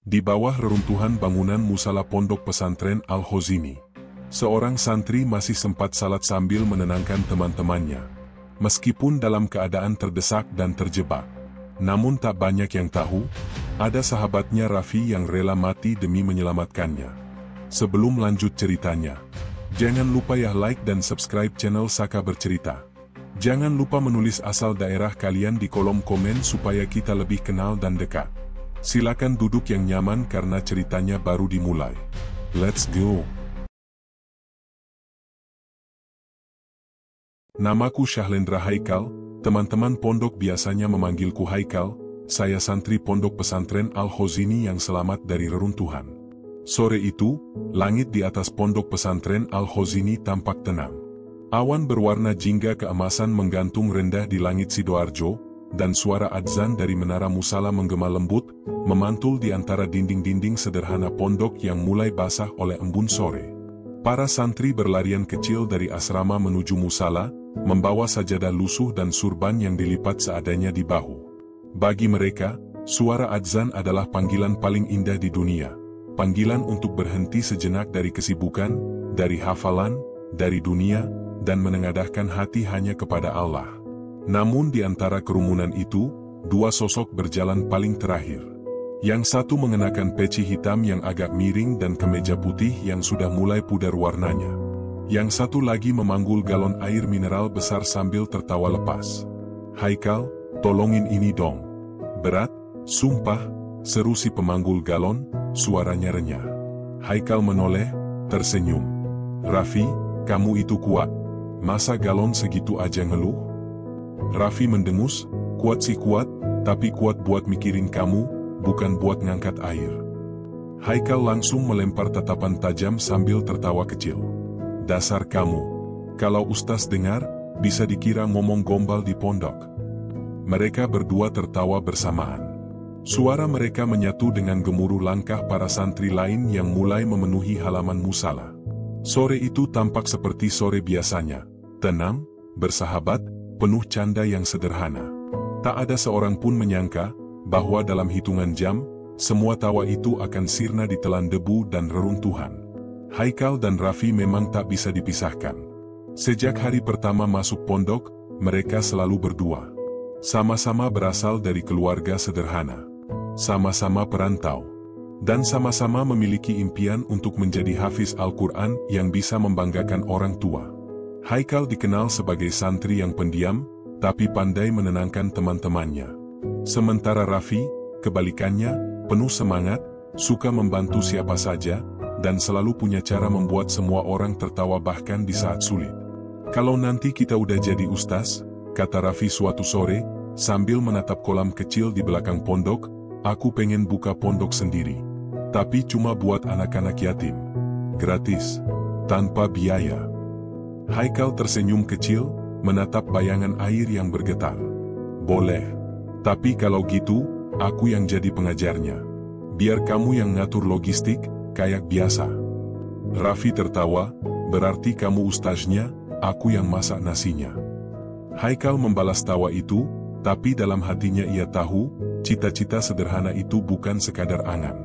Di bawah reruntuhan bangunan musala Pondok Pesantren Al-Khozini, seorang santri masih sempat salat sambil menenangkan teman-temannya. Meskipun dalam keadaan terdesak dan terjebak, namun tak banyak yang tahu, ada sahabatnya Raffi yang rela mati demi menyelamatkannya. Sebelum lanjut ceritanya, jangan lupa like dan subscribe channel Saka Bercerita. Jangan lupa menulis asal daerah kalian di kolom komen supaya kita lebih kenal dan dekat. Silakan duduk yang nyaman karena ceritanya baru dimulai. Let's go! Namaku Syahlendra Haikal, teman-teman pondok biasanya memanggilku Haikal. Saya santri Pondok Pesantren Al-Khozini yang selamat dari reruntuhan. Sore itu, langit di atas Pondok Pesantren Al-Khozini tampak tenang. Awan berwarna jingga keemasan menggantung rendah di langit Sidoarjo, dan suara adzan dari menara musala menggema lembut, memantul di antara dinding-dinding sederhana pondok yang mulai basah oleh embun sore. Para santri berlarian kecil dari asrama menuju musala, membawa sajadah lusuh dan surban yang dilipat seadanya di bahu. Bagi mereka, suara adzan adalah panggilan paling indah di dunia. Panggilan untuk berhenti sejenak dari kesibukan, dari hafalan, dari dunia, dan menengadahkan hati hanya kepada Allah. Namun di antara kerumunan itu, dua sosok berjalan paling terakhir. Yang satu mengenakan peci hitam yang agak miring dan kemeja putih yang sudah mulai pudar warnanya. Yang satu lagi memanggul galon air mineral besar sambil tertawa lepas. "Haikal, tolongin ini dong. Berat, sumpah," seru si pemanggul galon, suaranya renyah. Haikal menoleh, tersenyum. "Raffi, kamu itu kuat. Masa galon segitu aja ngeluh?" Raffi mendengus, "Kuat sih kuat, tapi kuat buat mikirin kamu, bukan buat ngangkat air." Haikal langsung melempar tatapan tajam sambil tertawa kecil. "Dasar kamu. Kalau Ustaz dengar, bisa dikira ngomong gombal di pondok." Mereka berdua tertawa bersamaan. Suara mereka menyatu dengan gemuruh langkah para santri lain yang mulai memenuhi halaman musala. Sore itu tampak seperti sore biasanya, tenang, bersahabat, penuh canda yang sederhana. Tak ada seorang pun menyangka bahwa dalam hitungan jam, semua tawa itu akan sirna ditelan debu dan reruntuhan. Haikal dan Raffi memang tak bisa dipisahkan. Sejak hari pertama masuk pondok, mereka selalu berdua. Sama-sama berasal dari keluarga sederhana. Sama-sama perantau. Dan sama-sama memiliki impian untuk menjadi hafiz Al-Quran yang bisa membanggakan orang tua. Haikal dikenal sebagai santri yang pendiam, tapi pandai menenangkan teman-temannya. Sementara Raffi, kebalikannya, penuh semangat, suka membantu siapa saja, dan selalu punya cara membuat semua orang tertawa bahkan di saat sulit. "Kalau nanti kita udah jadi ustaz," kata Raffi suatu sore, sambil menatap kolam kecil di belakang pondok, "aku pengen buka pondok sendiri. Tapi cuma buat anak-anak yatim. Gratis. Tanpa biaya." Haikal tersenyum kecil, menatap bayangan air yang bergetar. "Boleh. Tapi kalau gitu, aku yang jadi pengajarnya. Biar kamu yang ngatur logistik, kayak biasa." Raffi tertawa, "Berarti kamu ustaznya, aku yang masak nasinya." Haikal membalas tawa itu, tapi dalam hatinya ia tahu, cita-cita sederhana itu bukan sekadar angan.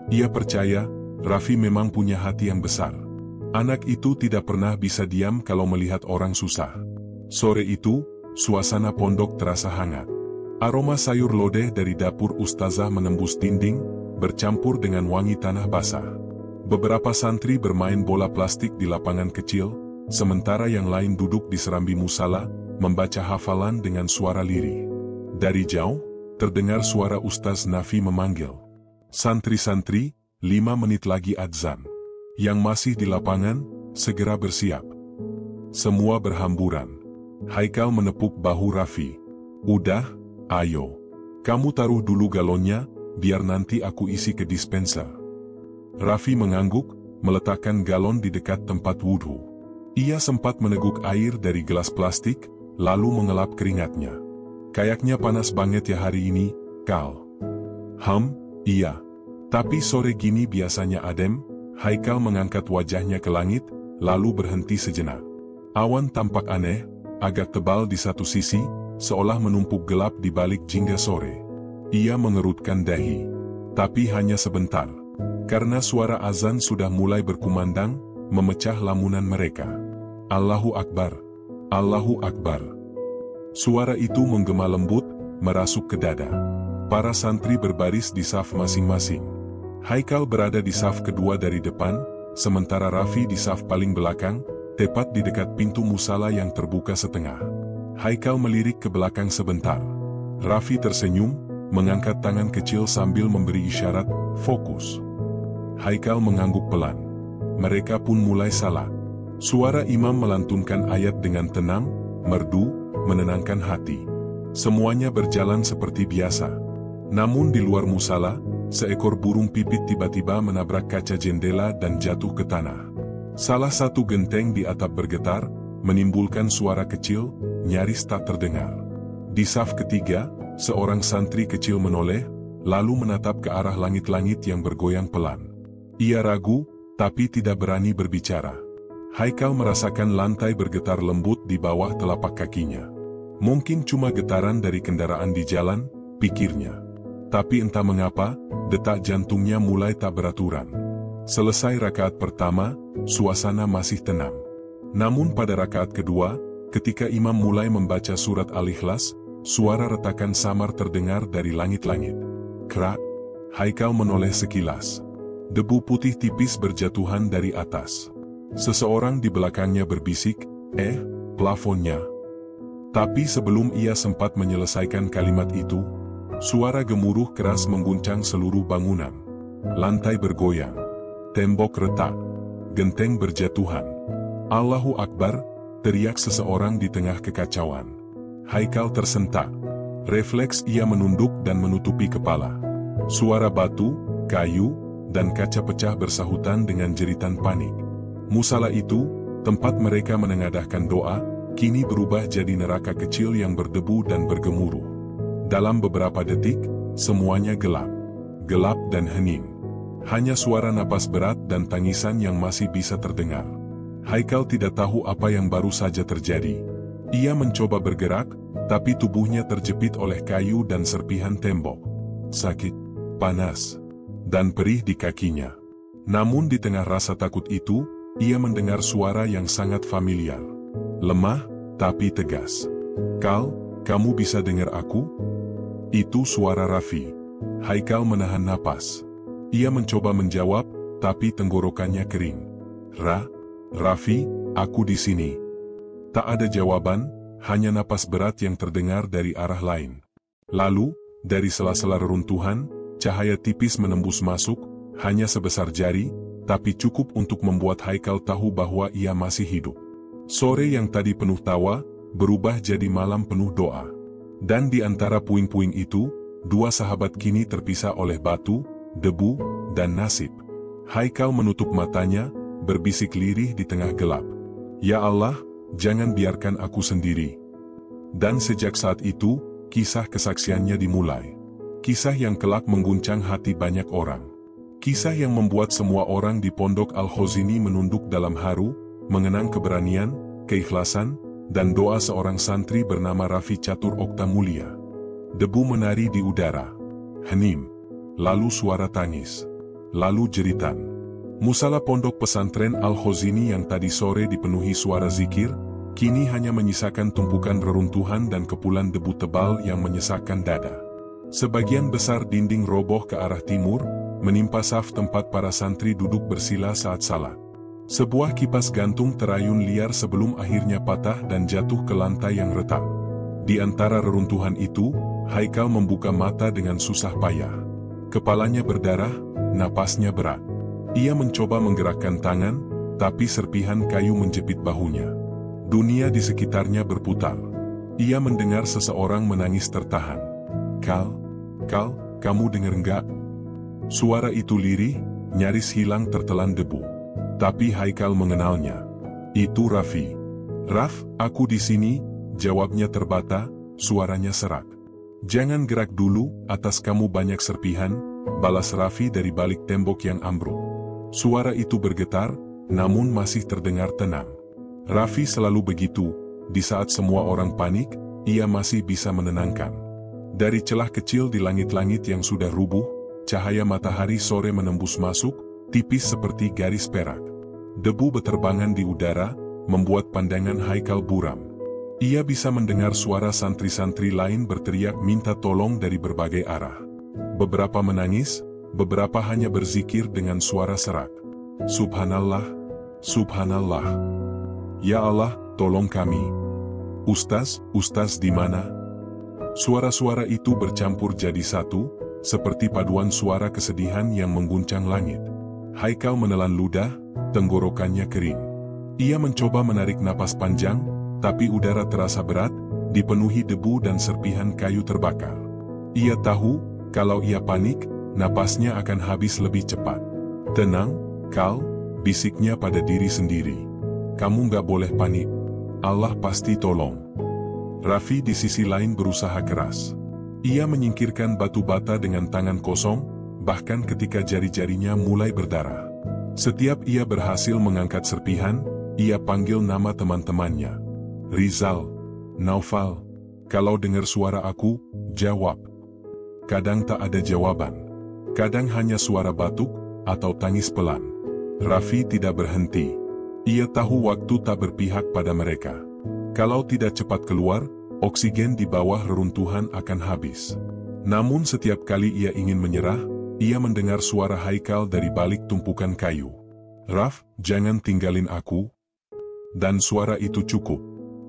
Ia percaya, Raffi memang punya hati yang besar. Anak itu tidak pernah bisa diam kalau melihat orang susah. Sore itu, suasana pondok terasa hangat. Aroma sayur lodeh dari dapur ustazah menembus dinding, bercampur dengan wangi tanah basah. Beberapa santri bermain bola plastik di lapangan kecil, sementara yang lain duduk di serambi musala, membaca hafalan dengan suara lirih. Dari jauh, terdengar suara Ustaz Nafi memanggil, "Santri-santri, 5 menit lagi adzan. Yang masih di lapangan, segera bersiap." Semua berhamburan. Haikal menepuk bahu Raffi. "Udah, ayo. Kamu taruh dulu galonnya, biar nanti aku isi ke dispenser." Raffi mengangguk, meletakkan galon di dekat tempat wudhu. Ia sempat meneguk air dari gelas plastik, lalu mengelap keringatnya. "Kayaknya panas banget ya hari ini, Kal." Iya. Tapi sore gini biasanya adem." Haikal mengangkat wajahnya ke langit, lalu berhenti sejenak. Awan tampak aneh, agak tebal di satu sisi, seolah menumpuk gelap di balik jingga sore. Ia mengerutkan dahi. Tapi hanya sebentar. Karena suara azan sudah mulai berkumandang, memecah lamunan mereka. Allahu Akbar! Allahu Akbar! Suara itu menggema lembut, merasuk ke dada. Para santri berbaris di saf masing-masing. Haikal berada di saf kedua dari depan, sementara Raffi di saf paling belakang, tepat di dekat pintu musala yang terbuka setengah. Haikal melirik ke belakang sebentar. Raffi tersenyum, mengangkat tangan kecil sambil memberi isyarat, fokus. Haikal mengangguk pelan. Mereka pun mulai salat. Suara imam melantunkan ayat dengan tenang, merdu, menenangkan hati. Semuanya berjalan seperti biasa. Namun di luar musala, seekor burung pipit tiba-tiba menabrak kaca jendela dan jatuh ke tanah. Salah satu genteng di atap bergetar, menimbulkan suara kecil, nyaris tak terdengar. Di saf ketiga, seorang santri kecil menoleh, lalu menatap ke arah langit-langit yang bergoyang pelan. Ia ragu, tapi tidak berani berbicara. Haikal merasakan lantai bergetar lembut di bawah telapak kakinya. Mungkin cuma getaran dari kendaraan di jalan, pikirnya. Tapi entah mengapa, detak jantungnya mulai tak beraturan. Selesai rakaat pertama, suasana masih tenang. Namun pada rakaat kedua, ketika imam mulai membaca surat Al-Ikhlas, suara retakan samar terdengar dari langit-langit. Krak! Haikal menoleh sekilas. Debu putih tipis berjatuhan dari atas. Seseorang di belakangnya berbisik, plafonnya. Tapi sebelum ia sempat menyelesaikan kalimat itu, suara gemuruh keras mengguncang seluruh bangunan. Lantai bergoyang. Tembok retak. Genteng berjatuhan. Allahu Akbar, teriak seseorang di tengah kekacauan. Haikal tersentak. Refleks ia menunduk dan menutupi kepala. Suara batu, kayu, dan kaca pecah bersahutan dengan jeritan panik. Musala itu, tempat mereka menengadahkan doa, kini berubah jadi neraka kecil yang berdebu dan bergemuruh. Dalam beberapa detik, semuanya gelap. Gelap dan hening. Hanya suara napas berat dan tangisan yang masih bisa terdengar. Haikal tidak tahu apa yang baru saja terjadi. Ia mencoba bergerak, tapi tubuhnya terjepit oleh kayu dan serpihan tembok. Sakit, panas, dan perih di kakinya. Namun di tengah rasa takut itu, ia mendengar suara yang sangat familiar. Lemah, tapi tegas. Kal, kamu bisa dengar aku? Itu suara Raffi. Haikal menahan napas. Ia mencoba menjawab, tapi tenggorokannya kering. Raffi, aku di sini. Tak ada jawaban, hanya napas berat yang terdengar dari arah lain. Lalu, dari sela-sela reruntuhan, cahaya tipis menembus masuk, hanya sebesar jari, tapi cukup untuk membuat Haikal tahu bahwa ia masih hidup. Sore yang tadi penuh tawa, berubah jadi malam penuh doa. Dan di antara puing-puing itu, dua sahabat kini terpisah oleh batu, debu, dan nasib. Haikal menutup matanya, berbisik lirih di tengah gelap. Ya Allah, jangan biarkan aku sendiri. Dan sejak saat itu, kisah kesaksiannya dimulai. Kisah yang kelak mengguncang hati banyak orang. Kisah yang membuat semua orang di Pondok Al-Khozini menunduk dalam haru, mengenang keberanian, keikhlasan, dan doa seorang santri bernama Raffi Catur Okta Mulia. Debu menari di udara. Hening. Lalu suara tangis. Lalu jeritan. Musala Pondok Pesantren Al-Khozini yang tadi sore dipenuhi suara zikir, kini hanya menyisakan tumpukan reruntuhan dan kepulan debu tebal yang menyesakkan dada. Sebagian besar dinding roboh ke arah timur, menimpa saf tempat para santri duduk bersila saat salat. Sebuah kipas gantung terayun liar sebelum akhirnya patah dan jatuh ke lantai yang retak. Di antara reruntuhan itu, Haikal membuka mata dengan susah payah. Kepalanya berdarah, napasnya berat. Ia mencoba menggerakkan tangan, tapi serpihan kayu menjepit bahunya. Dunia di sekitarnya berputar. Ia mendengar seseorang menangis tertahan. Kal, kamu dengar enggak? Suara itu lirih, nyaris hilang tertelan debu. Tapi Haikal mengenalnya. Itu Raffi. Raf, aku di sini, jawabnya terbata, suaranya serak. Jangan gerak dulu, atas kamu banyak serpihan, balas Raffi dari balik tembok yang ambruk. Suara itu bergetar, namun masih terdengar tenang. Raffi selalu begitu, di saat semua orang panik, ia masih bisa menenangkan. Dari celah kecil di langit-langit yang sudah rubuh, cahaya matahari sore menembus masuk, tipis seperti garis perak. Debu beterbangan di udara, membuat pandangan Haikal buram. Ia bisa mendengar suara santri-santri lain berteriak minta tolong dari berbagai arah. Beberapa menangis, beberapa hanya berzikir dengan suara serak. Subhanallah, Subhanallah. Ya Allah, tolong kami. Ustaz, Ustaz di mana? Suara-suara itu bercampur jadi satu, seperti paduan suara kesedihan yang mengguncang langit. Haikal menelan ludah, tenggorokannya kering. Ia mencoba menarik napas panjang, tapi udara terasa berat, dipenuhi debu dan serpihan kayu terbakar. Ia tahu, kalau ia panik, napasnya akan habis lebih cepat. Tenang, Kal, bisiknya pada diri sendiri. Kamu gak boleh panik. Allah pasti tolong. Raffi di sisi lain berusaha keras. Ia menyingkirkan batu bata dengan tangan kosong, bahkan ketika jari-jarinya mulai berdarah. Setiap ia berhasil mengangkat serpihan, ia panggil nama teman-temannya. Rizal, Naufal, kalau dengar suara aku, jawab. Kadang tak ada jawaban. Kadang hanya suara batuk, atau tangis pelan. Raffi tidak berhenti. Ia tahu waktu tak berpihak pada mereka. Kalau tidak cepat keluar, oksigen di bawah reruntuhan akan habis. Namun setiap kali ia ingin menyerah, ia mendengar suara Haikal dari balik tumpukan kayu. Raf, jangan tinggalin aku. Dan suara itu cukup.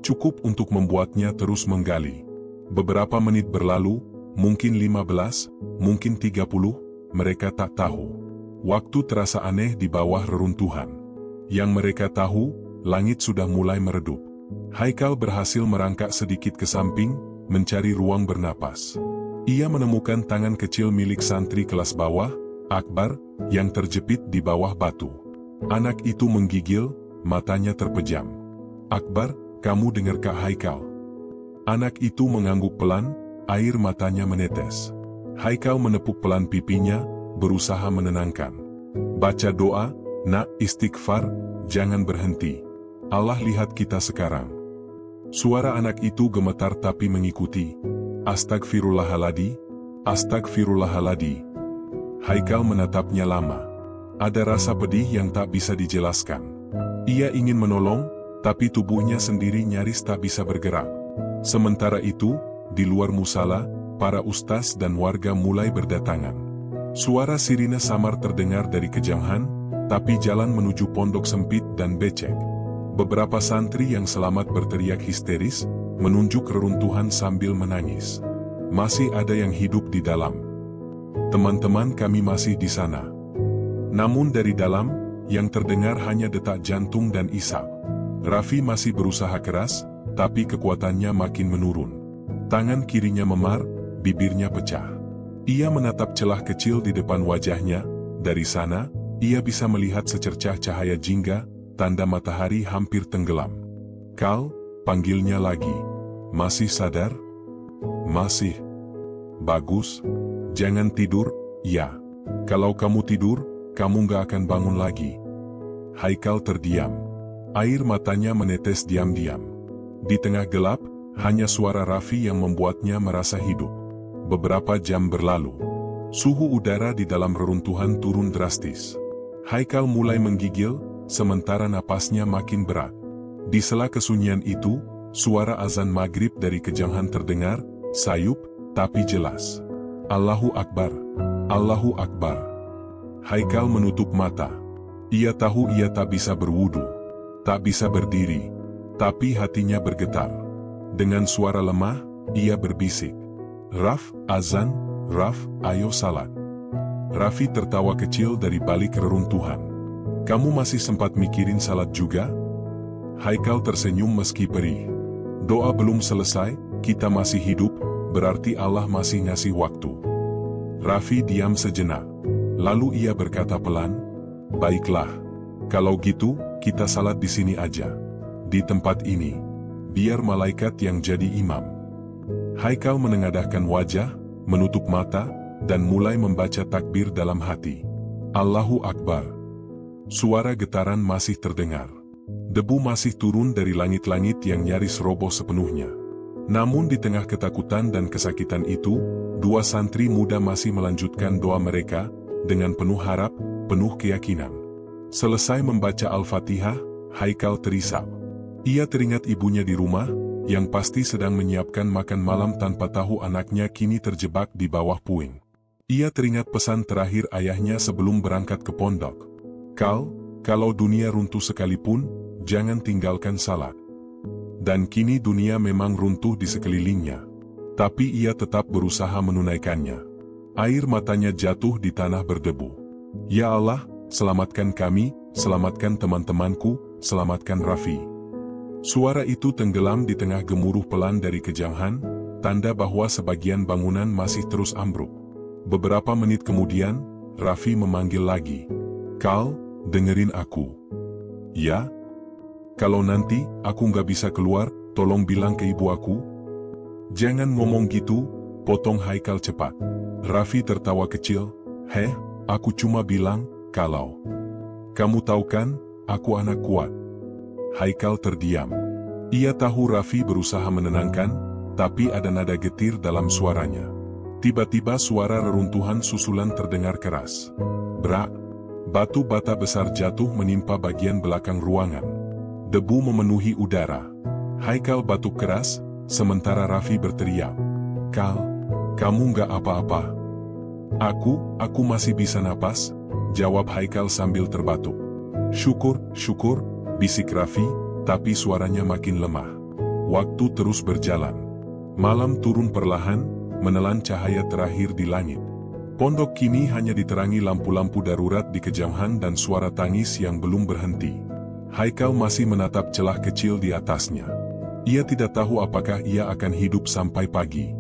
Cukup untuk membuatnya terus menggali. Beberapa menit berlalu, mungkin 15, mungkin 30, mereka tak tahu. Waktu terasa aneh di bawah reruntuhan. Yang mereka tahu, langit sudah mulai meredup. Haikal berhasil merangkak sedikit ke samping, mencari ruang bernapas. Ia menemukan tangan kecil milik santri kelas bawah, Akbar, yang terjepit di bawah batu. Anak itu menggigil, matanya terpejam. Akbar, kamu dengar Kak Haikal? Anak itu mengangguk pelan, air matanya menetes. Haikal menepuk pelan pipinya, berusaha menenangkan. Baca doa, nak, istighfar, jangan berhenti. Allah lihat kita sekarang. Suara anak itu gemetar tapi mengikuti. Astagfirullahaladzim, astagfirullahaladzim. Haikal menatapnya lama. Ada rasa pedih yang tak bisa dijelaskan. Ia ingin menolong, tapi tubuhnya sendiri nyaris tak bisa bergerak. Sementara itu, di luar musala, para ustaz dan warga mulai berdatangan. Suara sirine samar terdengar dari kejauhan, tapi jalan menuju pondok sempit dan becek. Beberapa santri yang selamat berteriak histeris, menunjuk reruntuhan sambil menangis. Masih ada yang hidup di dalam. Teman-teman kami masih di sana. Namun dari dalam, yang terdengar hanya detak jantung dan isap. Raffi masih berusaha keras, tapi kekuatannya makin menurun. Tangan kirinya memar, bibirnya pecah. Ia menatap celah kecil di depan wajahnya. Dari sana, ia bisa melihat secercah cahaya jingga, tanda matahari hampir tenggelam. Kal, panggilnya lagi. Masih sadar? Masih. Bagus. Jangan tidur, ya. Kalau kamu tidur, kamu gak akan bangun lagi. Haikal terdiam. Air matanya menetes diam-diam. Di tengah gelap, hanya suara Raffi yang membuatnya merasa hidup. Beberapa jam berlalu. Suhu udara di dalam reruntuhan turun drastis. Haikal mulai menggigil, sementara napasnya makin berat. Di sela kesunyian itu, suara azan maghrib dari kejauhan terdengar, sayup, tapi jelas. Allahu Akbar, Allahu Akbar. Haikal menutup mata. Ia tahu ia tak bisa berwudu, tak bisa berdiri, tapi hatinya bergetar. Dengan suara lemah, ia berbisik. Raf, azan, Raf, ayo salat. Raffi tertawa kecil dari balik reruntuhan. Kamu masih sempat mikirin salat juga? Haikal tersenyum meski perih. Doa belum selesai, kita masih hidup, berarti Allah masih ngasih waktu. Raffi diam sejenak. Lalu ia berkata pelan, baiklah. Kalau gitu, kita salat di sini aja. Di tempat ini. Biar malaikat yang jadi imam. Haikal menengadahkan wajah, menutup mata, dan mulai membaca takbir dalam hati. Allahu Akbar. Suara getaran masih terdengar. Debu masih turun dari langit-langit yang nyaris roboh sepenuhnya. Namun di tengah ketakutan dan kesakitan itu, dua santri muda masih melanjutkan doa mereka, dengan penuh harap, penuh keyakinan. Selesai membaca Al-Fatihah, Haikal terisau. Ia teringat ibunya di rumah, yang pasti sedang menyiapkan makan malam tanpa tahu anaknya kini terjebak di bawah puing. Ia teringat pesan terakhir ayahnya sebelum berangkat ke pondok. "Kal, kalau dunia runtuh sekalipun, jangan tinggalkan salat." Dan kini dunia memang runtuh di sekelilingnya. Tapi ia tetap berusaha menunaikannya. Air matanya jatuh di tanah berdebu. "Ya Allah, selamatkan kami, selamatkan teman-temanku, selamatkan Raffi." Suara itu tenggelam di tengah gemuruh pelan dari kejauhan, tanda bahwa sebagian bangunan masih terus ambruk. Beberapa menit kemudian, Raffi memanggil lagi. "Kal, dengerin aku." "Ya? Kalau nanti aku nggak bisa keluar, tolong bilang ke ibu aku." "Jangan ngomong gitu," potong Haikal cepat. Raffi tertawa kecil. "Heh, aku cuma bilang, kalau kamu tahu kan, aku anak kuat." Haikal terdiam. Ia tahu Raffi berusaha menenangkan, tapi ada nada getir dalam suaranya. Tiba-tiba suara reruntuhan susulan terdengar keras. Brak! Batu bata besar jatuh menimpa bagian belakang ruangan. Debu memenuhi udara. Haikal batuk keras, sementara Raffi berteriak. "Kal, kamu nggak apa-apa?" Aku masih bisa napas," jawab Haikal sambil terbatuk. Syukur, bisik Raffi, tapi suaranya makin lemah. Waktu terus berjalan. Malam turun perlahan, menelan cahaya terakhir di langit. Pondok kini hanya diterangi lampu-lampu darurat di kejauhan dan suara tangis yang belum berhenti. Haikal masih menatap celah kecil di atasnya. Ia tidak tahu apakah ia akan hidup sampai pagi.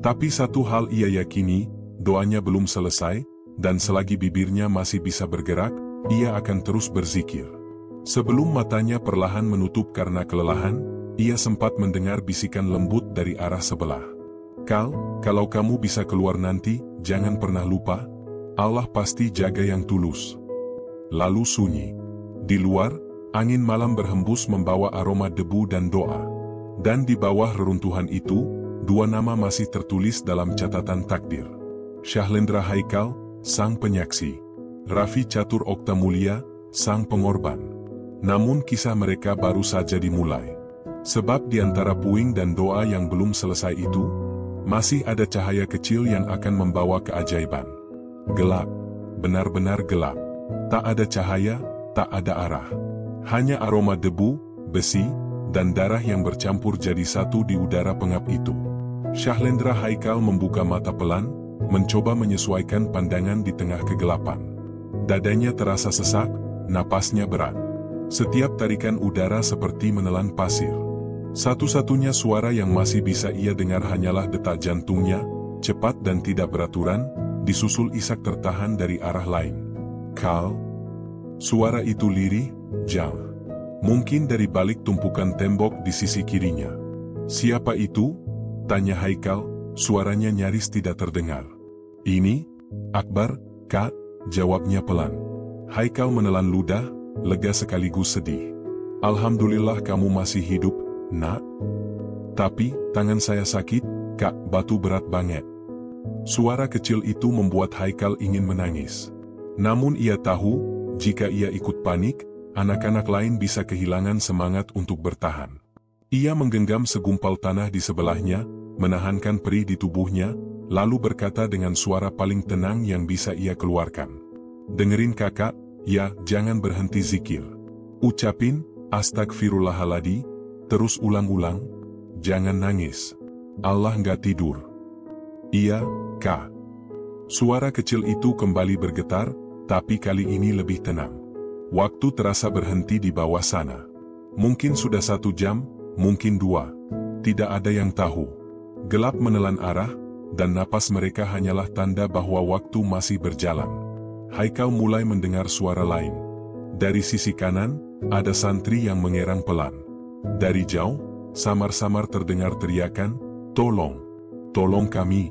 Tapi satu hal ia yakini, doanya belum selesai, dan selagi bibirnya masih bisa bergerak, ia akan terus berzikir. Sebelum matanya perlahan menutup karena kelelahan, ia sempat mendengar bisikan lembut dari arah sebelah. "Kal, kalau kamu bisa keluar nanti, jangan pernah lupa, Allah pasti jaga yang tulus." Lalu sunyi. Di luar, angin malam berhembus membawa aroma debu dan doa. Dan di bawah reruntuhan itu, dua nama masih tertulis dalam catatan takdir. Syahlendra Haikal, sang penyaksi. Raffi Catur Okta Mulia, sang pengorban. Namun kisah mereka baru saja dimulai. Sebab di antara puing dan doa yang belum selesai itu, masih ada cahaya kecil yang akan membawa keajaiban. Gelap. Benar-benar gelap. Tak ada cahaya, tak ada arah. Hanya aroma debu, besi, dan darah yang bercampur jadi satu di udara pengap itu. Syahlendra Haikal membuka mata pelan, mencoba menyesuaikan pandangan di tengah kegelapan. Dadanya terasa sesak, napasnya berat. Setiap tarikan udara seperti menelan pasir. Satu-satunya suara yang masih bisa ia dengar hanyalah detak jantungnya, cepat dan tidak beraturan, disusul isak tertahan dari arah lain. "Kal?" Suara itu lirih, jauh. Mungkin dari balik tumpukan tembok di sisi kirinya. "Siapa itu?" tanya Haikal, suaranya nyaris tidak terdengar. "Ini, Akbar, Kak," jawabnya pelan. Haikal menelan ludah, lega sekaligus sedih. "Alhamdulillah kamu masih hidup, Nak. Tapi, tangan saya sakit, Kak, batu berat banget." Suara kecil itu membuat Haikal ingin menangis. Namun ia tahu, jika ia ikut panik, anak-anak lain bisa kehilangan semangat untuk bertahan. Ia menggenggam segumpal tanah di sebelahnya, menahankan perih di tubuhnya, lalu berkata dengan suara paling tenang yang bisa ia keluarkan. "Dengerin kakak, ya, jangan berhenti zikir. Ucapin, astagfirullahaladzim, terus ulang-ulang, jangan nangis. Allah nggak tidur." "Iya, Kak." Suara kecil itu kembali bergetar, tapi kali ini lebih tenang. Waktu terasa berhenti di bawah sana. Mungkin sudah 1 jam, mungkin 2. Tidak ada yang tahu. Gelap menelan arah, dan napas mereka hanyalah tanda bahwa waktu masih berjalan. Haikal mulai mendengar suara lain. Dari sisi kanan, ada santri yang mengerang pelan. Dari jauh, samar-samar terdengar teriakan, "Tolong! Tolong kami!"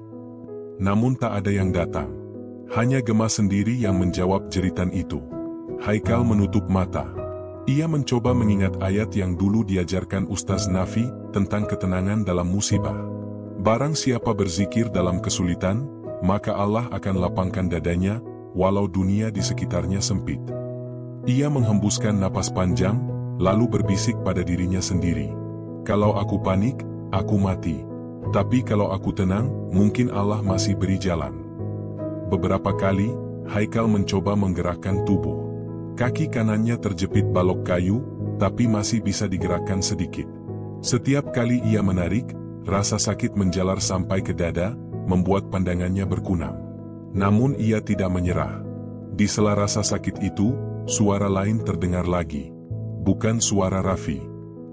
Namun tak ada yang datang. Hanya Gema sendiri yang menjawab jeritan itu. Haikal menutup mata. Ia mencoba mengingat ayat yang dulu diajarkan Ustaz Nafi tentang ketenangan dalam musibah. Barang siapa berzikir dalam kesulitan, maka Allah akan lapangkan dadanya, walau dunia di sekitarnya sempit. Ia menghembuskan napas panjang, lalu berbisik pada dirinya sendiri. Kalau aku panik, aku mati. Tapi kalau aku tenang, mungkin Allah masih beri jalan. Beberapa kali, Haikal mencoba menggerakkan tubuh. Kaki kanannya terjepit balok kayu, tapi masih bisa digerakkan sedikit. Setiap kali ia menarik, rasa sakit menjalar sampai ke dada, membuat pandangannya berkunam. Namun ia tidak menyerah. Di sela rasa sakit itu, suara lain terdengar lagi. Bukan suara Raffi.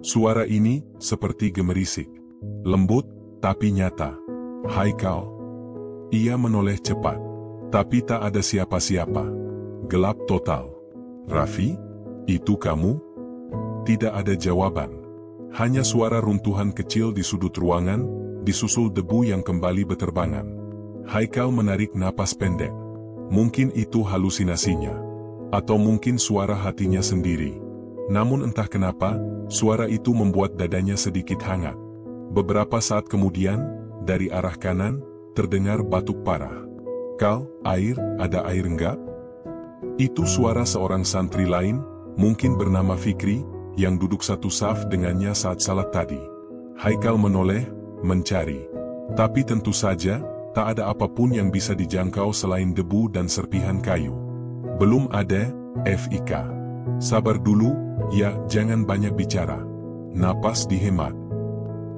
Suara ini seperti gemerisik. Lembut, tapi nyata. Haikal. Ia menoleh cepat. Tapi tak ada siapa-siapa. Gelap total. Raffi, itu kamu? Tidak ada jawaban. Hanya suara runtuhan kecil di sudut ruangan, disusul debu yang kembali berterbangan. Haikal menarik napas pendek. Mungkin itu halusinasinya. Atau mungkin suara hatinya sendiri. Namun entah kenapa, suara itu membuat dadanya sedikit hangat. Beberapa saat kemudian, dari arah kanan, terdengar batuk parah. Kal, air, ada air enggak? Itu suara seorang santri lain, mungkin bernama Fikri, yang duduk satu saf dengannya saat salat tadi. Haikal menoleh, mencari. Tapi tentu saja, tak ada apapun yang bisa dijangkau selain debu dan serpihan kayu. Belum ada, Fik. Sabar dulu, ya, jangan banyak bicara. Napas dihemat.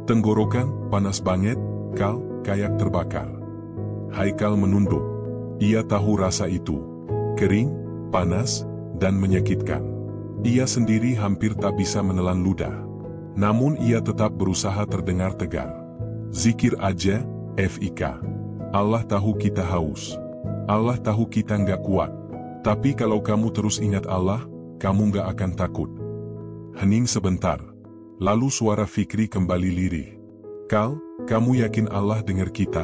Tenggorokan, panas banget, Kal, kayak terbakar. Haikal menunduk. Ia tahu rasa itu. Kering, panas, dan menyakitkan. Ia sendiri hampir tak bisa menelan ludah. Namun ia tetap berusaha terdengar tegar. Zikir aja, Fik. Allah tahu kita haus. Allah tahu kita nggak kuat. Tapi kalau kamu terus ingat Allah, kamu nggak akan takut. Hening sebentar. Lalu suara Fikri kembali lirih. Kal, kamu yakin Allah dengar kita?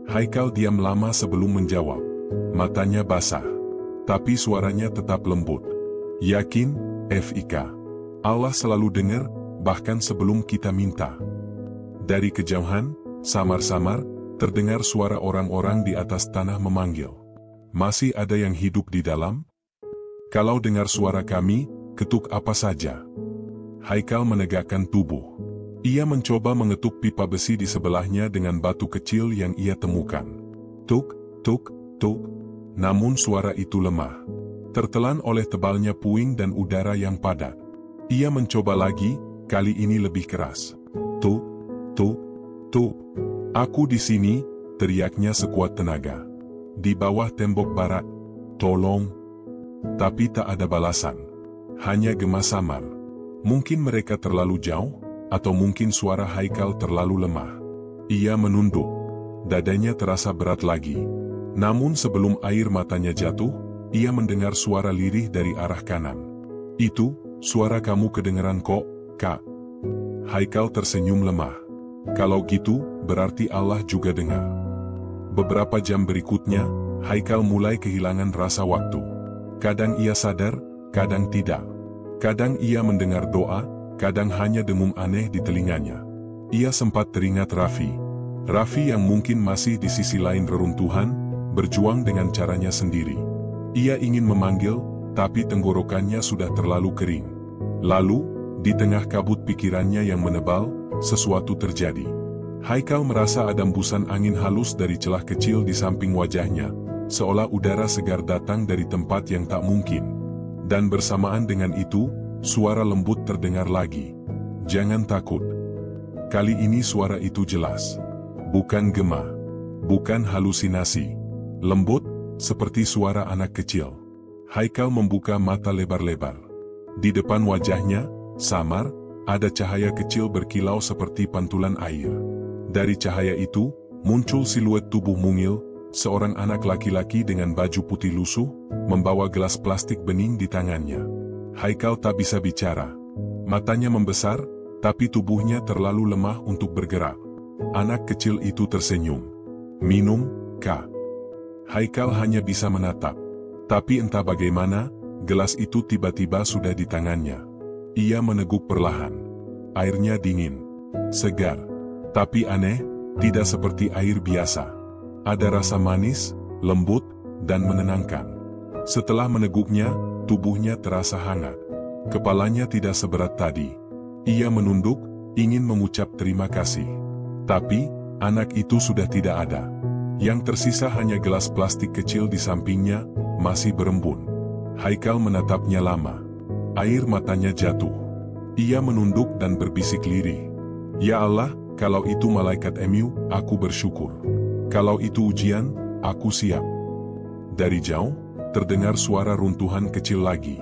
Haikal diam lama sebelum menjawab. Matanya basah. Tapi suaranya tetap lembut. Yakin, Fik. Allah selalu dengar, bahkan sebelum kita minta. Dari kejauhan, samar-samar, terdengar suara orang-orang di atas tanah memanggil. Masih ada yang hidup di dalam? Kalau dengar suara kami, ketuk apa saja. Haikal menegakkan tubuh. Ia mencoba mengetuk pipa besi di sebelahnya dengan batu kecil yang ia temukan. Tuk, tuk, tuk. Namun suara itu lemah. Tertelan oleh tebalnya puing dan udara yang padat. Ia mencoba lagi, kali ini lebih keras. Tuk, tuk, tuk. Aku di sini, teriaknya sekuat tenaga. Di bawah tembok barat, tolong. Tapi tak ada balasan. Hanya gema samar. Mungkin mereka terlalu jauh, atau mungkin suara Haikal terlalu lemah. Ia menunduk. Dadanya terasa berat lagi. Namun sebelum air matanya jatuh, ia mendengar suara lirih dari arah kanan. Itu, suara kamu kedengeran kok, Kak. Haikal tersenyum lemah. Kalau gitu, berarti Allah juga dengar. Beberapa jam berikutnya, Haikal mulai kehilangan rasa waktu. Kadang ia sadar, kadang tidak. Kadang ia mendengar doa, kadang hanya dengung aneh di telinganya. Ia sempat teringat Raffi. Raffi yang mungkin masih di sisi lain reruntuhan, berjuang dengan caranya sendiri. Ia ingin memanggil, tapi tenggorokannya sudah terlalu kering. Lalu, di tengah kabut pikirannya yang menebal, sesuatu terjadi. Haikal merasa ada embusan angin halus dari celah kecil di samping wajahnya, seolah udara segar datang dari tempat yang tak mungkin. Dan bersamaan dengan itu, suara lembut terdengar lagi. Jangan takut. Kali ini suara itu jelas. Bukan gema. Bukan halusinasi. Lembut, seperti suara anak kecil. Haikal membuka mata lebar-lebar. Di depan wajahnya, samar, ada cahaya kecil berkilau seperti pantulan air. Dari cahaya itu, muncul siluet tubuh mungil, seorang anak laki-laki dengan baju putih lusuh, membawa gelas plastik bening di tangannya. Haikal tak bisa bicara. Matanya membesar, tapi tubuhnya terlalu lemah untuk bergerak. Anak kecil itu tersenyum. Minum, Kak. Haikal hanya bisa menatap. Tapi entah bagaimana, gelas itu tiba-tiba sudah di tangannya. Ia meneguk perlahan. Airnya dingin, segar, tapi aneh, tidak seperti air biasa. Ada rasa manis, lembut, dan menenangkan. Setelah meneguknya, tubuhnya terasa hangat. Kepalanya tidak seberat tadi. Ia menunduk, ingin mengucap terima kasih. Tapi, anak itu sudah tidak ada. Yang tersisa hanya gelas plastik kecil di sampingnya, masih berembun. Haikal menatapnya lama. Air matanya jatuh. Ia menunduk dan berbisik lirih. Ya Allah, kalau itu malaikat Emu, aku bersyukur. Kalau itu ujian, aku siap. Dari jauh, terdengar suara runtuhan kecil lagi.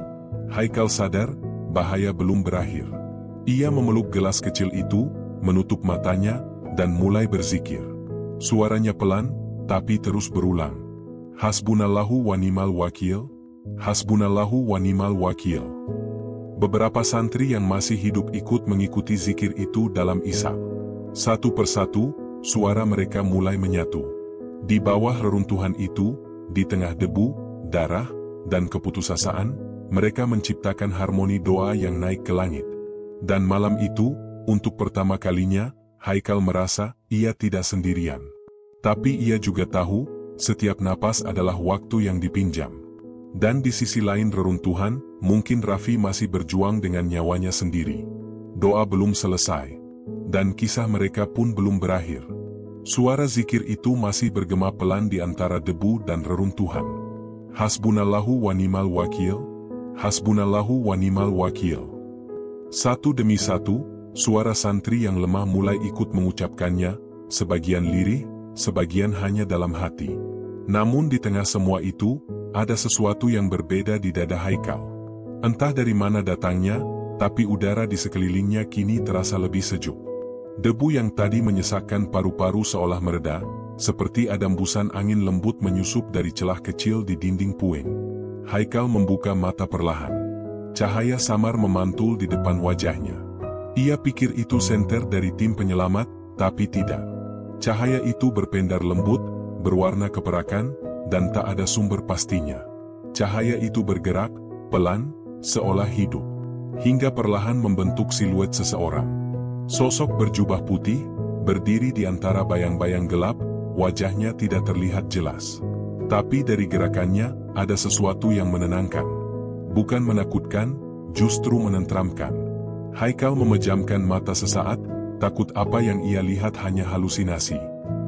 Haikal sadar, bahaya belum berakhir. Ia memeluk gelas kecil itu, menutup matanya, dan mulai berzikir. Suaranya pelan, tapi terus berulang. Hasbunallahu wa ni'mal wakil, hasbunallahu wa ni'mal wakil. Beberapa santri yang masih hidup ikut mengikuti zikir itu dalam isap. Satu persatu, suara mereka mulai menyatu. Di bawah reruntuhan itu, di tengah debu, darah, dan keputusasaan, mereka menciptakan harmoni doa yang naik ke langit. Dan malam itu, untuk pertama kalinya, Haikal merasa ia tidak sendirian. Tapi ia juga tahu, setiap napas adalah waktu yang dipinjam. Dan di sisi lain reruntuhan, mungkin Raffi masih berjuang dengan nyawanya sendiri. Doa belum selesai. Dan kisah mereka pun belum berakhir. Suara zikir itu masih bergema pelan di antara debu dan reruntuhan. Hasbunallahu wa ni'mal wakil, hasbunallahu wa ni'mal wakil. Satu demi satu, suara santri yang lemah mulai ikut mengucapkannya, sebagian lirih, sebagian hanya dalam hati. Namun di tengah semua itu, ada sesuatu yang berbeda di dada Haikal. Entah dari mana datangnya, tapi udara di sekelilingnya kini terasa lebih sejuk. Debu yang tadi menyesakkan paru-paru seolah mereda, seperti ada embusan angin lembut menyusup dari celah kecil di dinding puing. Haikal membuka mata perlahan. Cahaya samar memantul di depan wajahnya. Ia pikir itu senter dari tim penyelamat, tapi tidak. Cahaya itu berpendar lembut, berwarna keperakan, dan tak ada sumber pastinya. Cahaya itu bergerak, pelan, seolah hidup. Hingga perlahan membentuk siluet seseorang. Sosok berjubah putih, berdiri di antara bayang-bayang gelap, wajahnya tidak terlihat jelas. Tapi dari gerakannya, ada sesuatu yang menenangkan. Bukan menakutkan, justru menenteramkan. Haikal memejamkan mata sesaat, takut apa yang ia lihat hanya halusinasi.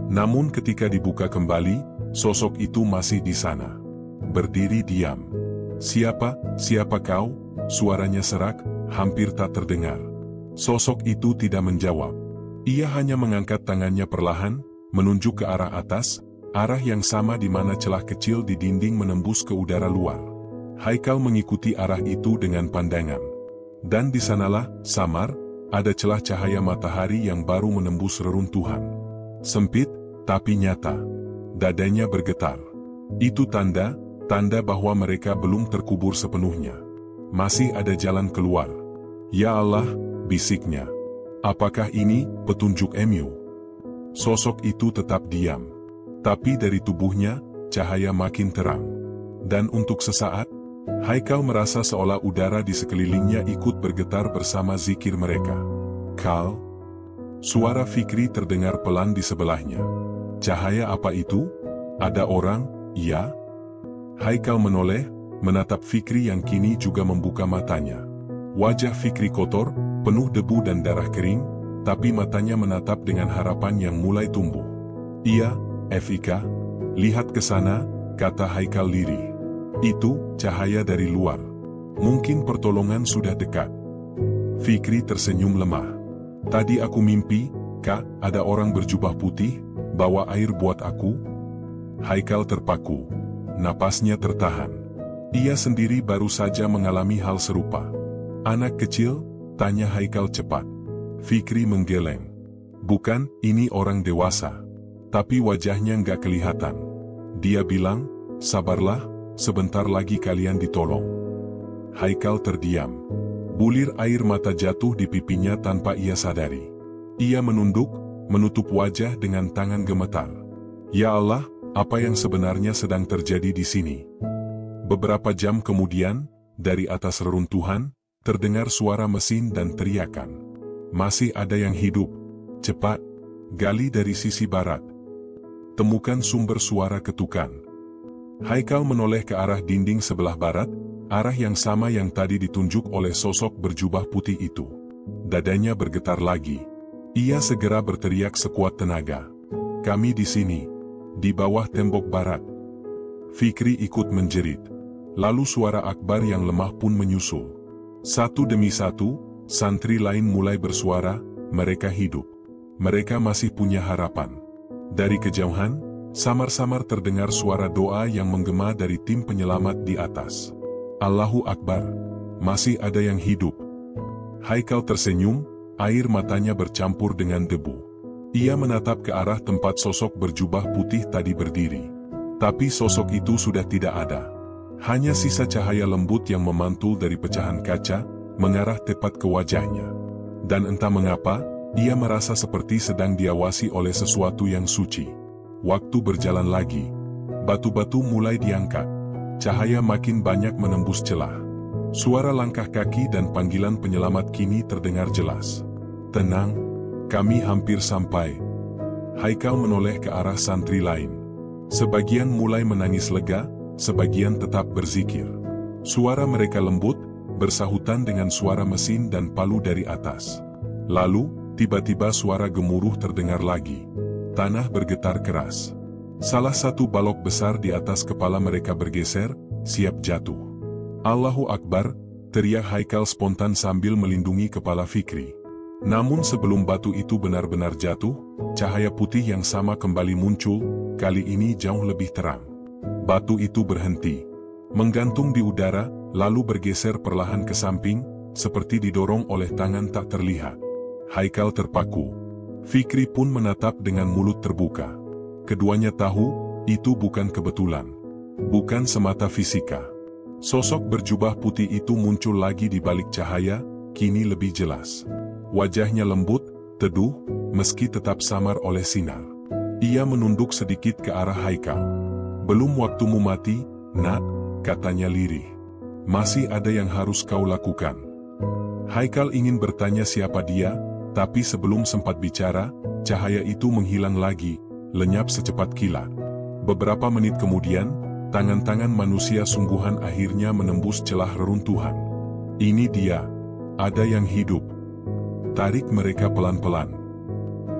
Namun ketika dibuka kembali, sosok itu masih di sana. Berdiri diam. Siapa kau? Suaranya serak, hampir tak terdengar. Sosok itu tidak menjawab. Ia hanya mengangkat tangannya perlahan, menunjuk ke arah atas, arah yang sama di mana celah kecil di dinding menembus ke udara luar. Haikal mengikuti arah itu dengan pandangan. Dan di sanalah, samar, ada celah cahaya matahari yang baru menembus reruntuhan. Sempit, tapi nyata. Dadanya bergetar. Itu tanda bahwa mereka belum terkubur sepenuhnya. Masih ada jalan keluar. Ya Allah, bisiknya. Apakah ini petunjuk Emu? Sosok itu tetap diam. Tapi dari tubuhnya, cahaya makin terang. Dan untuk sesaat, Haikal merasa seolah udara di sekelilingnya ikut bergetar bersama zikir mereka. Kal. Suara Fikri terdengar pelan di sebelahnya. Cahaya apa itu? Ada orang, iya? Haikal menoleh, menatap Fikri yang kini juga membuka matanya. Wajah Fikri kotor, penuh debu dan darah kering, tapi matanya menatap dengan harapan yang mulai tumbuh. Iya, Evika, lihat ke sana, kata Haikal lirih. Itu, cahaya dari luar. Mungkin pertolongan sudah dekat. Fikri tersenyum lemah. Tadi aku mimpi, Kak, ada orang berjubah putih, bawa air buat aku. Haikal terpaku. Napasnya tertahan. Ia sendiri baru saja mengalami hal serupa. Anak kecil? Tanya Haikal cepat. Fikri menggeleng. Bukan, ini orang dewasa. Tapi wajahnya nggak kelihatan. Dia bilang, sabarlah, sebentar lagi kalian ditolong. Haikal terdiam. Bulir air mata jatuh di pipinya tanpa ia sadari. Ia menunduk, menutup wajah dengan tangan gemetar. Ya Allah, apa yang sebenarnya sedang terjadi di sini? Beberapa jam kemudian, dari atas reruntuhan, terdengar suara mesin dan teriakan. Masih ada yang hidup. Cepat, gali dari sisi barat. Temukan sumber suara ketukan. Haikal menoleh ke arah dinding sebelah barat, arah yang sama yang tadi ditunjuk oleh sosok berjubah putih itu. Dadanya bergetar lagi. Ia segera berteriak sekuat tenaga. Kami di sini, di bawah tembok barat. Fikri ikut menjerit. Lalu suara Akbar yang lemah pun menyusul. Satu demi satu, santri lain mulai bersuara, mereka hidup. Mereka masih punya harapan. Dari kejauhan, samar-samar terdengar suara doa yang menggema dari tim penyelamat di atas. Allahu Akbar, masih ada yang hidup. Haikal tersenyum, air matanya bercampur dengan debu. Ia menatap ke arah tempat sosok berjubah putih tadi berdiri. Tapi sosok itu sudah tidak ada. Hanya sisa cahaya lembut yang memantul dari pecahan kaca, mengarah tepat ke wajahnya. Dan entah mengapa, ia merasa seperti sedang diawasi oleh sesuatu yang suci. Waktu berjalan lagi. Batu-batu mulai diangkat. Cahaya makin banyak menembus celah. Suara langkah kaki dan panggilan penyelamat kini terdengar jelas. Tenang, kami hampir sampai. Haikal menoleh ke arah santri lain. Sebagian mulai menangis lega, sebagian tetap berzikir. Suara mereka lembut, bersahutan dengan suara mesin dan palu dari atas. Lalu, tiba-tiba suara gemuruh terdengar lagi. Tanah bergetar keras. Salah satu balok besar di atas kepala mereka bergeser, siap jatuh. Allahu Akbar, teriak Haikal spontan sambil melindungi kepala Fikri. Namun sebelum batu itu benar-benar jatuh, cahaya putih yang sama kembali muncul, kali ini jauh lebih terang. Batu itu berhenti, menggantung di udara, lalu bergeser perlahan ke samping, seperti didorong oleh tangan tak terlihat. Haikal terpaku. Fikri pun menatap dengan mulut terbuka. Keduanya tahu, itu bukan kebetulan. Bukan semata fisika. Sosok berjubah putih itu muncul lagi di balik cahaya, kini lebih jelas. Wajahnya lembut, teduh, meski tetap samar oleh sinar. Ia menunduk sedikit ke arah Haikal. Belum waktumu mati, nak, katanya lirih. Masih ada yang harus kau lakukan. Haikal ingin bertanya siapa dia, tapi sebelum sempat bicara, cahaya itu menghilang lagi, lenyap secepat kilat. Beberapa menit kemudian, tangan-tangan manusia sungguhan akhirnya menembus celah reruntuhan. Ini dia, ada yang hidup. Tarik mereka pelan-pelan.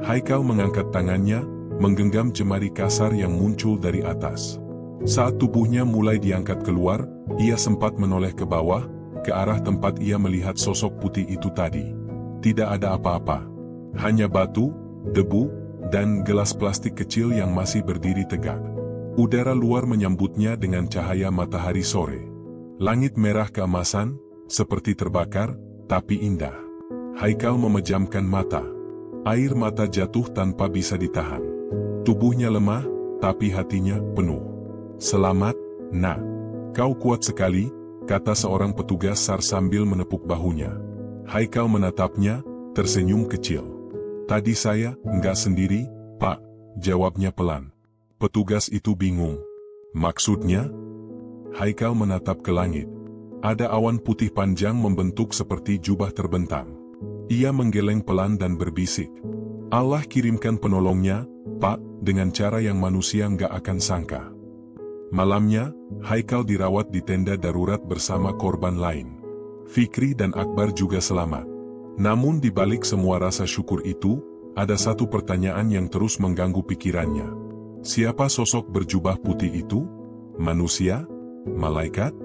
Haikal mengangkat tangannya, menggenggam jemari kasar yang muncul dari atas. Saat tubuhnya mulai diangkat keluar, ia sempat menoleh ke bawah, ke arah tempat ia melihat sosok putih itu tadi. Tidak ada apa-apa. Hanya batu, debu, dan gelas plastik kecil yang masih berdiri tegak. Udara luar menyambutnya dengan cahaya matahari sore. Langit merah keemasan, seperti terbakar, tapi indah. Haikal memejamkan mata. Air mata jatuh tanpa bisa ditahan. Tubuhnya lemah, tapi hatinya penuh. Selamat, nak. Kau kuat sekali, kata seorang petugas SAR sambil menepuk bahunya. Haikal menatapnya, tersenyum kecil. Tadi saya enggak sendiri, Pak, jawabnya pelan. Petugas itu bingung. Maksudnya? Haikal menatap ke langit. Ada awan putih panjang membentuk seperti jubah terbentang. Ia menggeleng pelan dan berbisik. Allah kirimkan penolongnya, Pak, dengan cara yang manusia enggak akan sangka. Malamnya, Haikal dirawat di tenda darurat bersama korban lain. Fikri dan Akbar juga selamat. Namun di balik semua rasa syukur itu, ada satu pertanyaan yang terus mengganggu pikirannya. Siapa sosok berjubah putih itu? Manusia? Malaikat?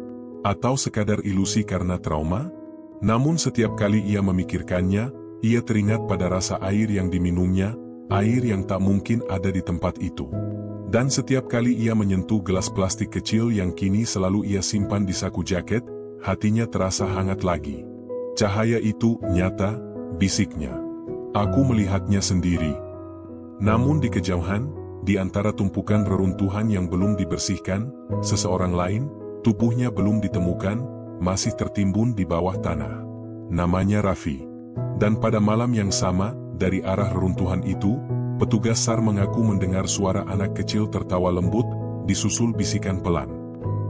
Atau sekadar ilusi karena trauma? Namun setiap kali ia memikirkannya, ia teringat pada rasa air yang diminumnya, air yang tak mungkin ada di tempat itu. Dan setiap kali ia menyentuh gelas plastik kecil yang kini selalu ia simpan di saku jaket, hatinya terasa hangat lagi. Cahaya itu nyata, bisiknya. Aku melihatnya sendiri. Namun di kejauhan, di antara tumpukan reruntuhan yang belum dibersihkan, seseorang lain, tubuhnya belum ditemukan, masih tertimbun di bawah tanah. Namanya Raffi. Dan pada malam yang sama, dari arah reruntuhan itu, petugas SAR mengaku mendengar suara anak kecil tertawa lembut, disusul bisikan pelan.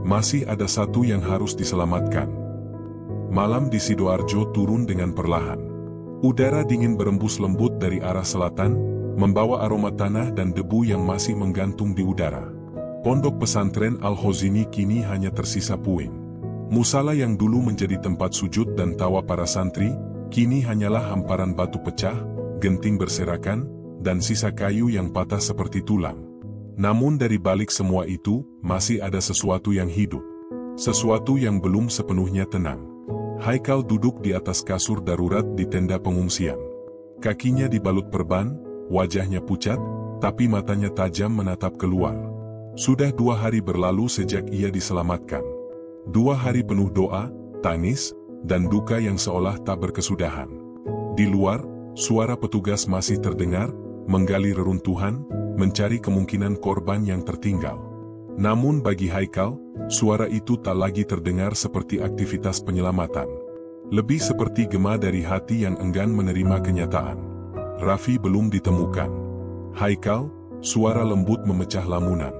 Masih ada satu yang harus diselamatkan. Malam di Sidoarjo turun dengan perlahan. Udara dingin berembus lembut dari arah selatan, membawa aroma tanah dan debu yang masih menggantung di udara. Pondok pesantren Al-Khozini kini hanya tersisa puing. Musala yang dulu menjadi tempat sujud dan tawa para santri, kini hanyalah hamparan batu pecah, genting berserakan, dan sisa kayu yang patah seperti tulang. Namun dari balik semua itu, masih ada sesuatu yang hidup. Sesuatu yang belum sepenuhnya tenang. Haikal duduk di atas kasur darurat di tenda pengungsian. Kakinya dibalut perban, wajahnya pucat, tapi matanya tajam menatap keluar. Sudah 2 hari berlalu sejak ia diselamatkan. 2 hari penuh doa, tangis, dan duka yang seolah tak berkesudahan. Di luar, suara petugas masih terdengar, menggali reruntuhan, mencari kemungkinan korban yang tertinggal. Namun bagi Haikal, suara itu tak lagi terdengar seperti aktivitas penyelamatan. Lebih seperti gema dari hati yang enggan menerima kenyataan. Raffi belum ditemukan. Haikal, suara lembut memecah lamunan.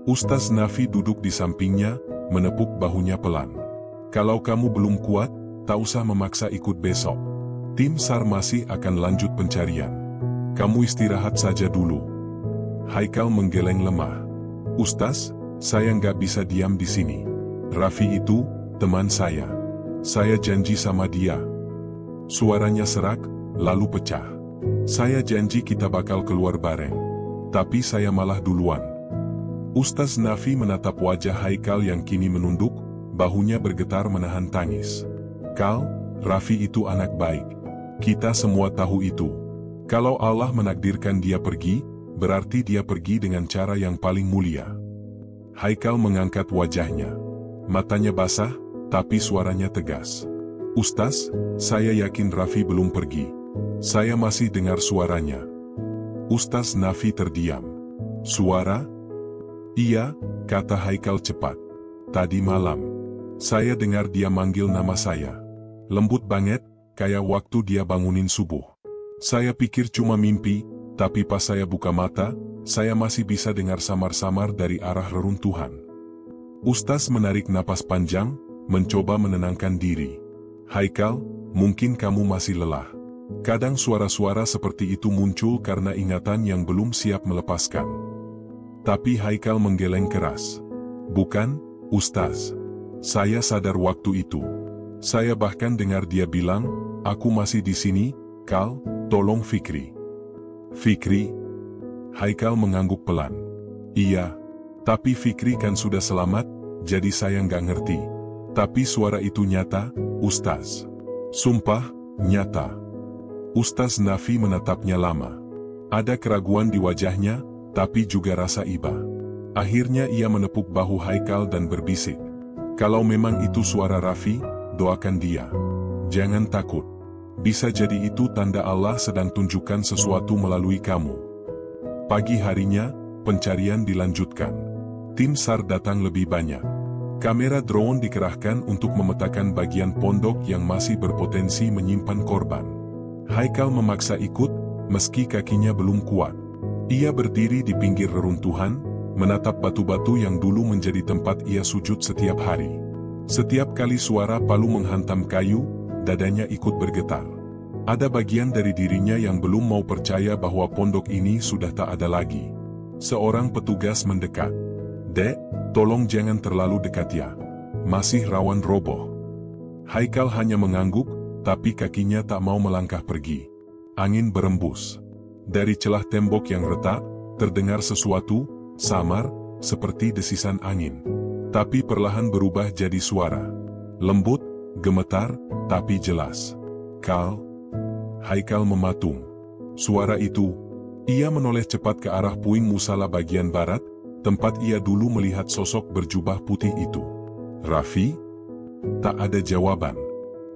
Ustaz Nafi duduk di sampingnya, menepuk bahunya pelan. Kalau kamu belum kuat, tak usah memaksa ikut besok. Tim SAR masih akan lanjut pencarian. Kamu istirahat saja dulu. Haikal menggeleng lemah. Ustaz, saya nggak bisa diam di sini. Raffi itu, teman saya. Saya janji sama dia. Suaranya serak, lalu pecah. Saya janji kita bakal keluar bareng. Tapi saya malah duluan. Ustaz Nafi menatap wajah Haikal yang kini menunduk, bahunya bergetar menahan tangis. Kal, Raffi itu anak baik. Kita semua tahu itu. Kalau Allah menakdirkan dia pergi, berarti dia pergi dengan cara yang paling mulia. Haikal mengangkat wajahnya. Matanya basah, tapi suaranya tegas. Ustaz, saya yakin Raffi belum pergi. Saya masih dengar suaranya. Ustaz Nafi terdiam. Suara? Iya, kata Haikal cepat. Tadi malam, saya dengar dia manggil nama saya. Lembut banget, kayak waktu dia bangunin subuh. Saya pikir cuma mimpi, tapi pas saya buka mata, saya masih bisa dengar samar-samar dari arah reruntuhan. Ustaz menarik napas panjang, mencoba menenangkan diri. Haikal, mungkin kamu masih lelah. Kadang suara-suara seperti itu muncul karena ingatan yang belum siap melepaskan. Tapi Haikal menggeleng keras. Bukan, Ustaz. Saya sadar waktu itu. Saya bahkan dengar dia bilang, aku masih di sini, Kal, tolong Fikri. Fikri? Haikal mengangguk pelan. Iya, tapi Fikri kan sudah selamat, jadi saya nggak ngerti. Tapi suara itu nyata, Ustaz. Sumpah, nyata. Ustaz Nafi menatapnya lama. Ada keraguan di wajahnya, tapi juga rasa iba. Akhirnya ia menepuk bahu Haikal dan berbisik. Kalau memang itu suara Raffi, doakan dia. Jangan takut. Bisa jadi itu tanda Allah sedang tunjukkan sesuatu melalui kamu. Pagi harinya, pencarian dilanjutkan. Tim SAR datang lebih banyak. Kamera drone dikerahkan untuk memetakan bagian pondok yang masih berpotensi menyimpan korban. Haikal memaksa ikut, meski kakinya belum kuat. Ia berdiri di pinggir reruntuhan, menatap batu-batu yang dulu menjadi tempat ia sujud setiap hari. Setiap kali suara palu menghantam kayu, dadanya ikut bergetar. Ada bagian dari dirinya yang belum mau percaya bahwa pondok ini sudah tak ada lagi. Seorang petugas mendekat. Dek, tolong jangan terlalu dekat ya. Masih rawan roboh. Haikal hanya mengangguk, tapi kakinya tak mau melangkah pergi. Angin berembus. Dari celah tembok yang retak, terdengar sesuatu, samar, seperti desisan angin. Tapi perlahan berubah jadi suara. Lembut, gemetar, tapi jelas. Kal. Haikal mematung. Suara itu, ia menoleh cepat ke arah puing musala bagian barat, tempat ia dulu melihat sosok berjubah putih itu. Raffi? Tak ada jawaban.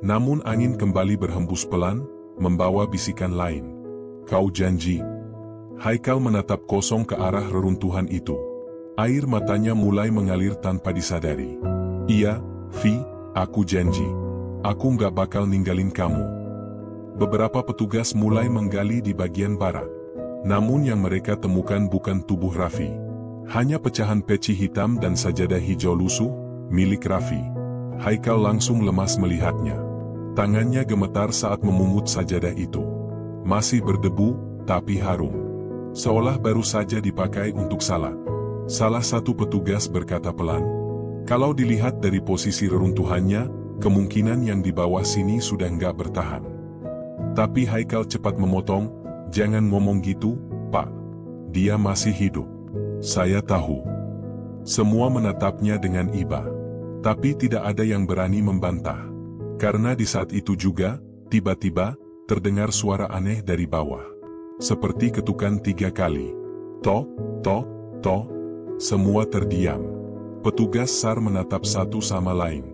Namun angin kembali berhembus pelan, membawa bisikan lain. Kau janji. Haikal menatap kosong ke arah reruntuhan itu. Air matanya mulai mengalir tanpa disadari. Iya, Vi, aku janji. Aku nggak bakal ninggalin kamu. Beberapa petugas mulai menggali di bagian barat. Namun yang mereka temukan bukan tubuh Raffi. Hanya pecahan peci hitam dan sajadah hijau lusuh, milik Raffi. Haikal langsung lemas melihatnya. Tangannya gemetar saat memungut sajadah itu. Masih berdebu, tapi harum. Seolah baru saja dipakai untuk salat. Salah satu petugas berkata pelan, "Kalau dilihat dari posisi reruntuhannya, kemungkinan yang di bawah sini sudah nggak bertahan." Tapi Haikal cepat memotong, "Jangan ngomong gitu, Pak. Dia masih hidup." "Saya tahu." Semua menatapnya dengan iba. Tapi tidak ada yang berani membantah. Karena di saat itu juga, tiba-tiba, terdengar suara aneh dari bawah. Seperti ketukan 3 kali. Tok, tok, tok. Semua terdiam. Petugas SAR menatap satu sama lain.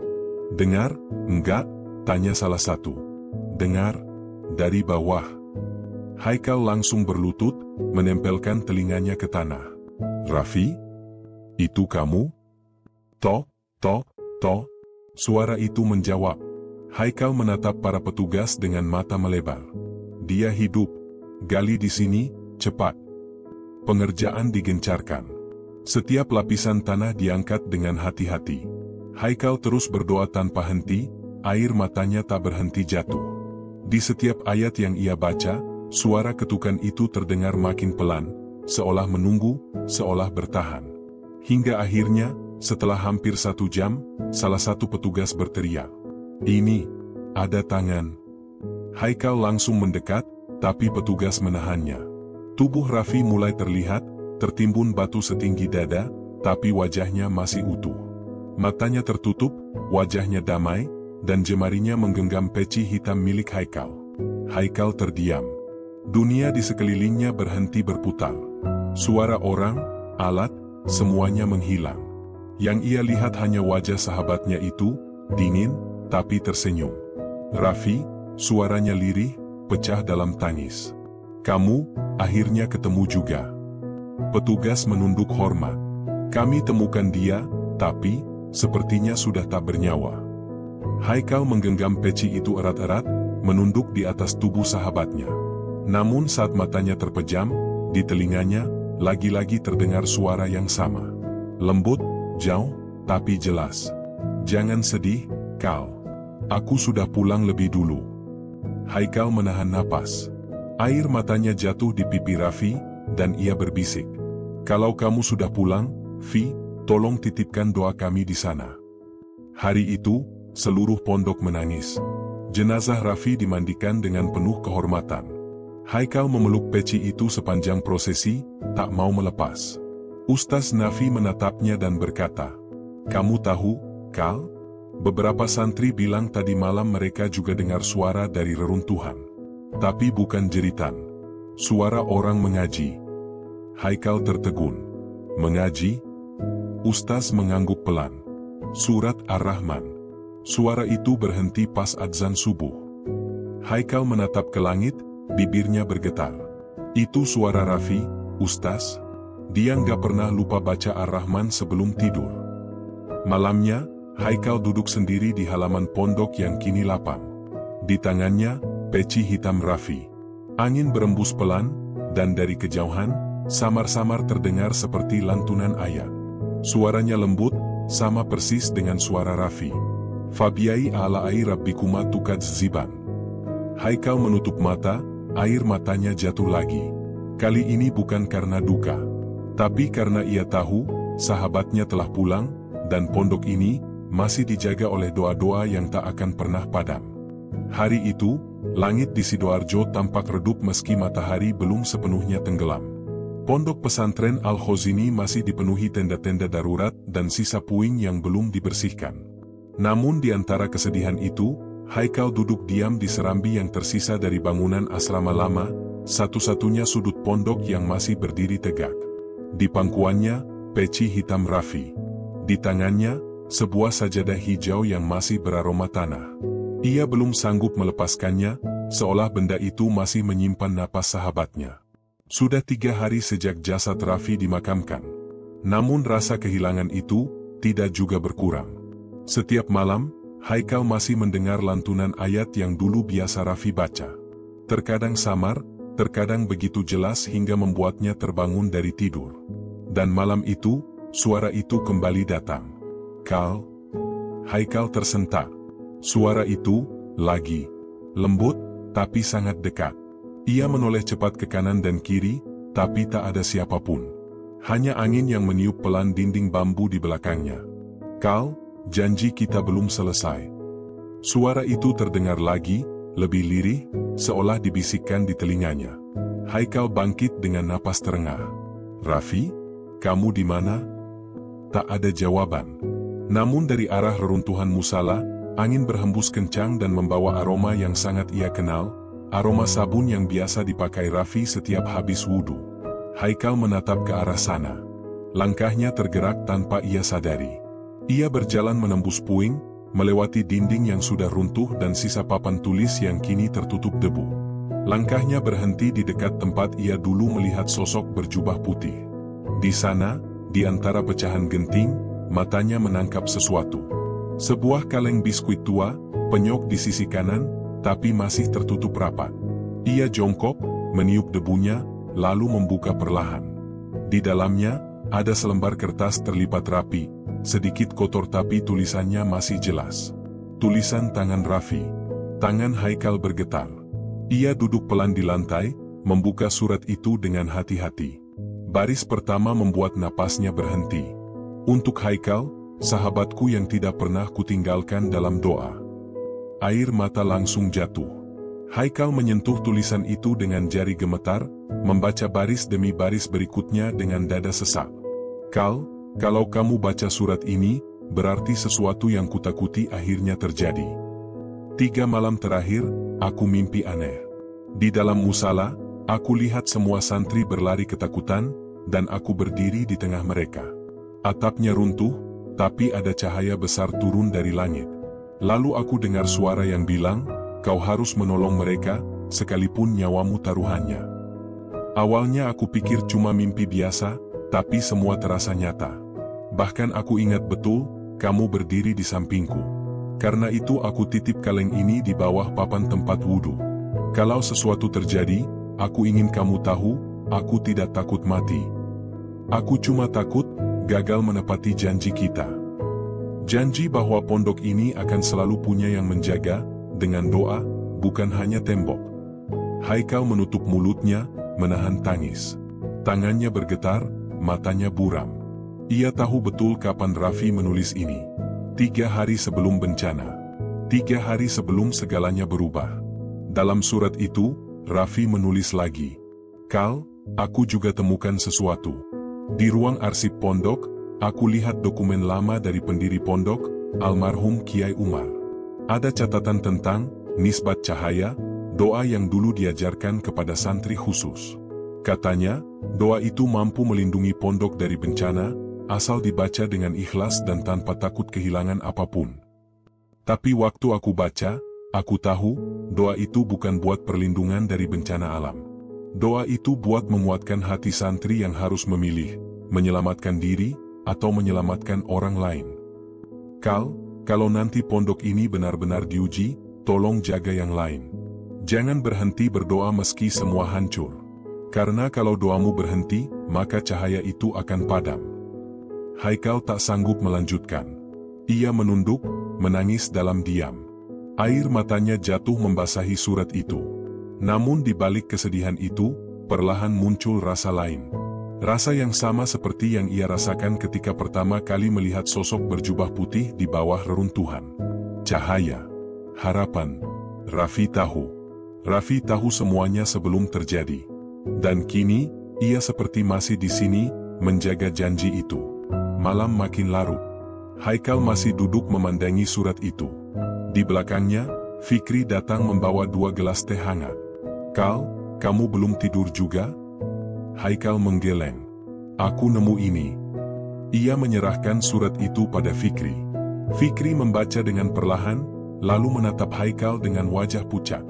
"Dengar, enggak?" tanya salah satu. "Dengar." Dari bawah. Haikal langsung berlutut, menempelkan telinganya ke tanah. "Raffi? Itu kamu?" "Tok, tok, tok." Suara itu menjawab. Haikal menatap para petugas dengan mata melebar. "Dia hidup. Gali di sini, cepat." Pengerjaan digencarkan. Setiap lapisan tanah diangkat dengan hati-hati. Haikal terus berdoa tanpa henti, air matanya tak berhenti jatuh. Di setiap ayat yang ia baca, suara ketukan itu terdengar makin pelan, seolah menunggu, seolah bertahan. Hingga akhirnya, setelah hampir 1 jam, salah satu petugas berteriak, "Ini, ada tangan." Haikal langsung mendekat, tapi petugas menahannya. Tubuh Raffi mulai terlihat, tertimbun batu setinggi dada, tapi wajahnya masih utuh. Matanya tertutup, wajahnya damai, dan jemarinya menggenggam peci hitam milik Haikal. Haikal terdiam. Dunia di sekelilingnya berhenti berputar. Suara orang, alat, semuanya menghilang. Yang ia lihat hanya wajah sahabatnya itu, dingin, tapi tersenyum. "Raffi," suaranya lirih, pecah dalam tangis. "Kamu, akhirnya ketemu juga." Petugas menunduk hormat. "Kami temukan dia, tapi, sepertinya sudah tak bernyawa." Haikal menggenggam peci itu erat-erat, menunduk di atas tubuh sahabatnya. Namun saat matanya terpejam, di telinganya, lagi-lagi terdengar suara yang sama. Lembut, jauh, tapi jelas. "Jangan sedih, Kal. Aku sudah pulang lebih dulu." Haikal menahan napas. Air matanya jatuh di pipi Raffi, dan ia berbisik, "Kalau kamu sudah pulang, Vi, tolong titipkan doa kami di sana." Hari itu, seluruh pondok menangis. Jenazah Raffi dimandikan dengan penuh kehormatan. Haikal memeluk peci itu sepanjang prosesi, tak mau melepas. Ustaz Nafi menatapnya dan berkata, "Kamu tahu, Kal? Beberapa santri bilang tadi malam mereka juga dengar suara dari reruntuhan. Tapi bukan jeritan. Suara orang mengaji." Haikal tertegun. "Mengaji?" Ustaz mengangguk pelan. "Surat Ar-Rahman." Suara itu berhenti pas adzan subuh. Haikal menatap ke langit, bibirnya bergetar. "Itu suara Raffi, Ustaz." Dia nggak pernah lupa baca Ar-Rahman sebelum tidur. Malamnya, Haikal duduk sendiri di halaman pondok yang kini lapang. Di tangannya, peci hitam Raffi. Angin berembus pelan, dan dari kejauhan, samar-samar terdengar seperti lantunan ayat. Suaranya lembut, sama persis dengan suara Raffi. "Fabiai ala'ai rabbikuma tukad ziban." Haikal menutup mata, air matanya jatuh lagi. Kali ini bukan karena duka, tapi karena ia tahu, sahabatnya telah pulang, dan pondok ini, masih dijaga oleh doa-doa yang tak akan pernah padam. Hari itu, langit di Sidoarjo tampak redup meski matahari belum sepenuhnya tenggelam. Pondok pesantren Al-Khozini masih dipenuhi tenda-tenda darurat dan sisa puing yang belum dibersihkan. Namun di antara kesedihan itu, Haikal duduk diam di serambi yang tersisa dari bangunan asrama lama, satu-satunya sudut pondok yang masih berdiri tegak. Di pangkuannya, peci hitam Raffi. Di tangannya, sebuah sajadah hijau yang masih beraroma tanah. Ia belum sanggup melepaskannya, seolah benda itu masih menyimpan napas sahabatnya. Sudah 3 hari sejak jasad Raffi dimakamkan. Namun rasa kehilangan itu, tidak juga berkurang. Setiap malam, Haikal masih mendengar lantunan ayat yang dulu biasa Raffi baca. Terkadang samar, terkadang begitu jelas hingga membuatnya terbangun dari tidur. Dan malam itu, suara itu kembali datang. "Kal." Haikal tersentak. Suara itu, lagi, lembut, tapi sangat dekat. Ia menoleh cepat ke kanan dan kiri, tapi tak ada siapapun. Hanya angin yang meniup pelan dinding bambu di belakangnya. "Kal, janji kita belum selesai." Suara itu terdengar lagi, lebih lirih, seolah dibisikkan di telinganya. Haikal bangkit dengan napas terengah. "Raffi, kamu di mana?" Tak ada jawaban. Namun dari arah reruntuhan musala, angin berhembus kencang dan membawa aroma yang sangat ia kenal, aroma sabun yang biasa dipakai Raffi setiap habis wudhu. Haikal menatap ke arah sana. Langkahnya tergerak tanpa ia sadari. Ia berjalan menembus puing, melewati dinding yang sudah runtuh dan sisa papan tulis yang kini tertutup debu. Langkahnya berhenti di dekat tempat ia dulu melihat sosok berjubah putih. Di sana, di antara pecahan genting, matanya menangkap sesuatu. Sebuah kaleng biskuit tua, penyok di sisi kanan, tapi masih tertutup rapat. Ia jongkok, meniup debunya, lalu membuka perlahan. Di dalamnya, ada selembar kertas terlipat rapi, sedikit kotor tapi tulisannya masih jelas. Tulisan tangan Raffi. Tangan Haikal bergetar. Ia duduk pelan di lantai, membuka surat itu dengan hati-hati. Baris pertama membuat napasnya berhenti. "Untuk Haikal, sahabatku yang tidak pernah kutinggalkan dalam doa." Air mata langsung jatuh. Haikal menyentuh tulisan itu dengan jari gemetar, membaca baris demi baris berikutnya dengan dada sesak. "Kal, kalau kamu baca surat ini, berarti sesuatu yang kutakuti akhirnya terjadi. 3 malam terakhir, aku mimpi aneh. Di dalam musala, aku lihat semua santri berlari ketakutan, dan aku berdiri di tengah mereka. Atapnya runtuh, tapi ada cahaya besar turun dari langit. Lalu aku dengar suara yang bilang, 'Kau harus menolong mereka, sekalipun nyawamu taruhannya.' Awalnya aku pikir cuma mimpi biasa, tapi semua terasa nyata. Bahkan aku ingat betul, kamu berdiri di sampingku. Karena itu aku titip kaleng ini di bawah papan tempat wudhu. Kalau sesuatu terjadi, aku ingin kamu tahu, aku tidak takut mati. Aku cuma takut gagal menepati janji kita. Janji bahwa pondok ini akan selalu punya yang menjaga, dengan doa, bukan hanya tembok." Haikal menutup mulutnya, menahan tangis. Tangannya bergetar, matanya buram. Ia tahu betul kapan Raffi menulis ini. 3 hari sebelum bencana. 3 hari sebelum segalanya berubah. Dalam surat itu, Raffi menulis lagi, "Kal, aku juga temukan sesuatu. Di ruang arsip pondok, aku lihat dokumen lama dari pendiri pondok, almarhum Kiai Umar. Ada catatan tentang nisbat cahaya, doa yang dulu diajarkan kepada santri khusus. Katanya, doa itu mampu melindungi pondok dari bencana, asal dibaca dengan ikhlas dan tanpa takut kehilangan apapun. Tapi waktu aku baca, aku tahu, doa itu bukan buat perlindungan dari bencana alam. Doa itu buat menguatkan hati santri yang harus memilih, menyelamatkan diri, atau menyelamatkan orang lain. Kal, kalau nanti pondok ini benar-benar diuji, tolong jaga yang lain. Jangan berhenti berdoa meski semua hancur. Karena kalau doamu berhenti, maka cahaya itu akan padam." Haikal tak sanggup melanjutkan. Ia menunduk, menangis dalam diam. Air matanya jatuh membasahi surat itu. Namun di balik kesedihan itu, perlahan muncul rasa lain. Rasa yang sama seperti yang ia rasakan ketika pertama kali melihat sosok berjubah putih di bawah reruntuhan. Cahaya. Harapan. Raffi tahu. Raffi tahu semuanya sebelum terjadi. Dan kini, ia seperti masih di sini, menjaga janji itu. Malam makin larut. Haikal masih duduk memandangi surat itu. Di belakangnya, Fikri datang membawa 2 gelas teh hangat. "Kal, kamu belum tidur juga?" Haikal menggeleng. "Aku nemu ini." Ia menyerahkan surat itu pada Fikri. Fikri membaca dengan perlahan, lalu menatap Haikal dengan wajah pucat.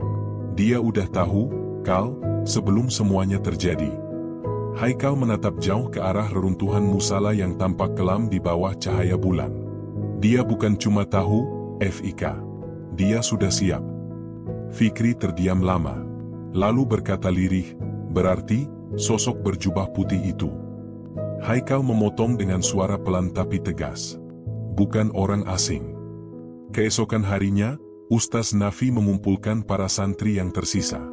Dia udah tahu, Kal, sebelum semuanya terjadi. Haikal menatap jauh ke arah reruntuhan musala yang tampak kelam di bawah cahaya bulan. Dia bukan cuma tahu, Fik. Dia sudah siap. Fikri terdiam lama. Lalu berkata lirih, "Berarti, sosok berjubah putih itu." Haikal memotong dengan suara pelan tapi tegas. "Bukan orang asing. Keesokan harinya, Ustaz Nafi mengumpulkan para santri yang tersisa.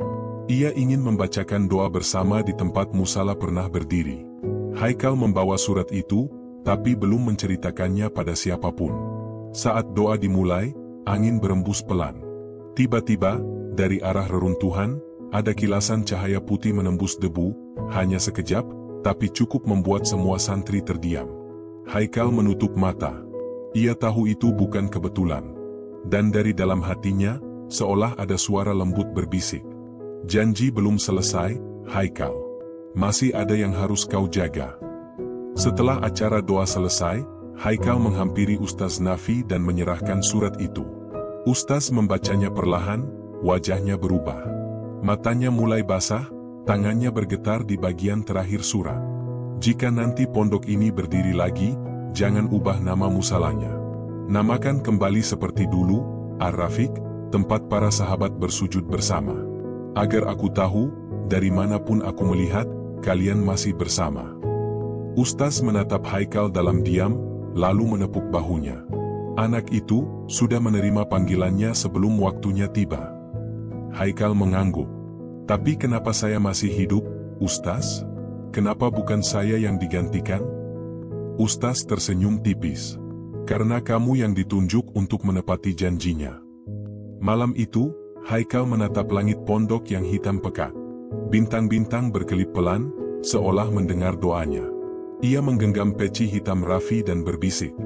Ia ingin membacakan doa bersama di tempat musala pernah berdiri. Haikal membawa surat itu, tapi belum menceritakannya pada siapapun. Saat doa dimulai, angin berembus pelan. Tiba-tiba, dari arah reruntuhan, ada kilasan cahaya putih menembus debu, hanya sekejap, tapi cukup membuat semua santri terdiam. Haikal menutup mata. Ia tahu itu bukan kebetulan. Dan dari dalam hatinya, seolah ada suara lembut berbisik. Janji belum selesai, Haikal. Masih ada yang harus kau jaga. Setelah acara doa selesai, Haikal menghampiri Ustaz Nafi dan menyerahkan surat itu. Ustaz membacanya perlahan, wajahnya berubah. Matanya mulai basah, tangannya bergetar di bagian terakhir surat. Jika nanti pondok ini berdiri lagi, jangan ubah nama musalanya. Namakan kembali seperti dulu, Ar-Rafiq, tempat para sahabat bersujud bersama. Agar aku tahu, dari manapun aku melihat, kalian masih bersama. Ustaz menatap Haikal dalam diam, lalu menepuk bahunya. Anak itu sudah menerima panggilannya sebelum waktunya tiba. Haikal mengangguk. Tapi kenapa saya masih hidup, Ustaz? Kenapa bukan saya yang digantikan? Ustaz tersenyum tipis. Karena kamu yang ditunjuk untuk menepati janjinya. Malam itu, Haikal menatap langit pondok yang hitam pekat. Bintang-bintang berkelip pelan, seolah mendengar doanya. Ia menggenggam peci hitam Rafi dan berbisik.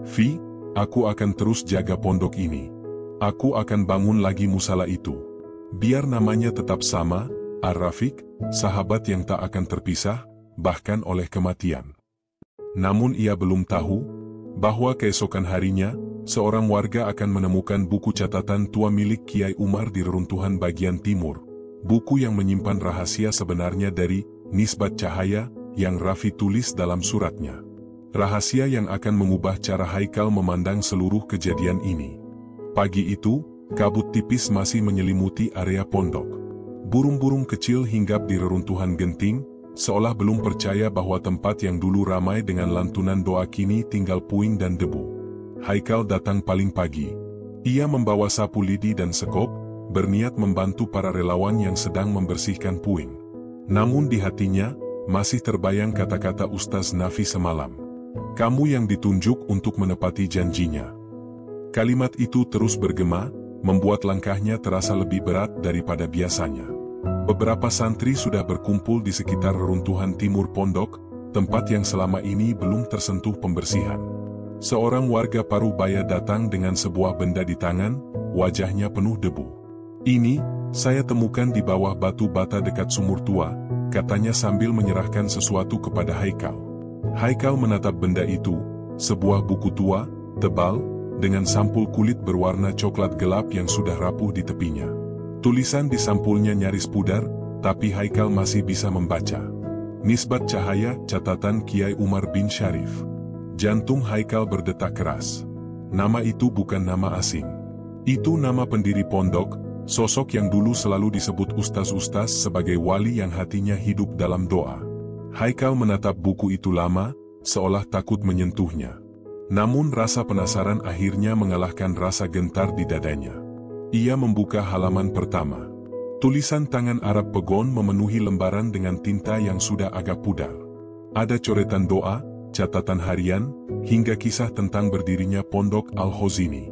"Fi, aku akan terus jaga pondok ini. Aku akan bangun lagi musala itu. Biar namanya tetap sama, Ar-Rafiq, sahabat yang tak akan terpisah, bahkan oleh kematian." Namun ia belum tahu bahwa keesokan harinya, seorang warga akan menemukan buku catatan tua milik Kiai Umar di reruntuhan bagian timur. Buku yang menyimpan rahasia sebenarnya dari nisbat cahaya yang Rafi tulis dalam suratnya. Rahasia yang akan mengubah cara Haikal memandang seluruh kejadian ini. Pagi itu, kabut tipis masih menyelimuti area pondok. Burung-burung kecil hinggap di reruntuhan genting, seolah belum percaya bahwa tempat yang dulu ramai dengan lantunan doa kini tinggal puing dan debu. Haikal datang paling pagi. Ia membawa sapu lidi dan sekop, berniat membantu para relawan yang sedang membersihkan puing. Namun di hatinya, masih terbayang kata-kata Ustaz Nafi semalam. "Kamu yang ditunjuk untuk menepati janjinya." Kalimat itu terus bergema, membuat langkahnya terasa lebih berat daripada biasanya. Beberapa santri sudah berkumpul di sekitar reruntuhan timur pondok, tempat yang selama ini belum tersentuh pembersihan. Seorang warga Parubaya datang dengan sebuah benda di tangan, wajahnya penuh debu. "Ini, saya temukan di bawah batu bata dekat sumur tua," katanya sambil menyerahkan sesuatu kepada Haikal. Haikal menatap benda itu, sebuah buku tua, tebal, dengan sampul kulit berwarna coklat gelap yang sudah rapuh di tepinya. Tulisan di sampulnya nyaris pudar, tapi Haikal masih bisa membaca. Nisbat cahaya, catatan Kiai Umar bin Syarif. Jantung Haikal berdetak keras. Nama itu bukan nama asing. Itu nama pendiri pondok, sosok yang dulu selalu disebut ustaz-ustaz sebagai wali yang hatinya hidup dalam doa. Haikal menatap buku itu lama, seolah takut menyentuhnya. Namun rasa penasaran akhirnya mengalahkan rasa gentar di dadanya. Ia membuka halaman pertama. Tulisan tangan Arab Pegon memenuhi lembaran dengan tinta yang sudah agak pudar. Ada coretan doa, catatan harian, hingga kisah tentang berdirinya pondok Al-Khozini.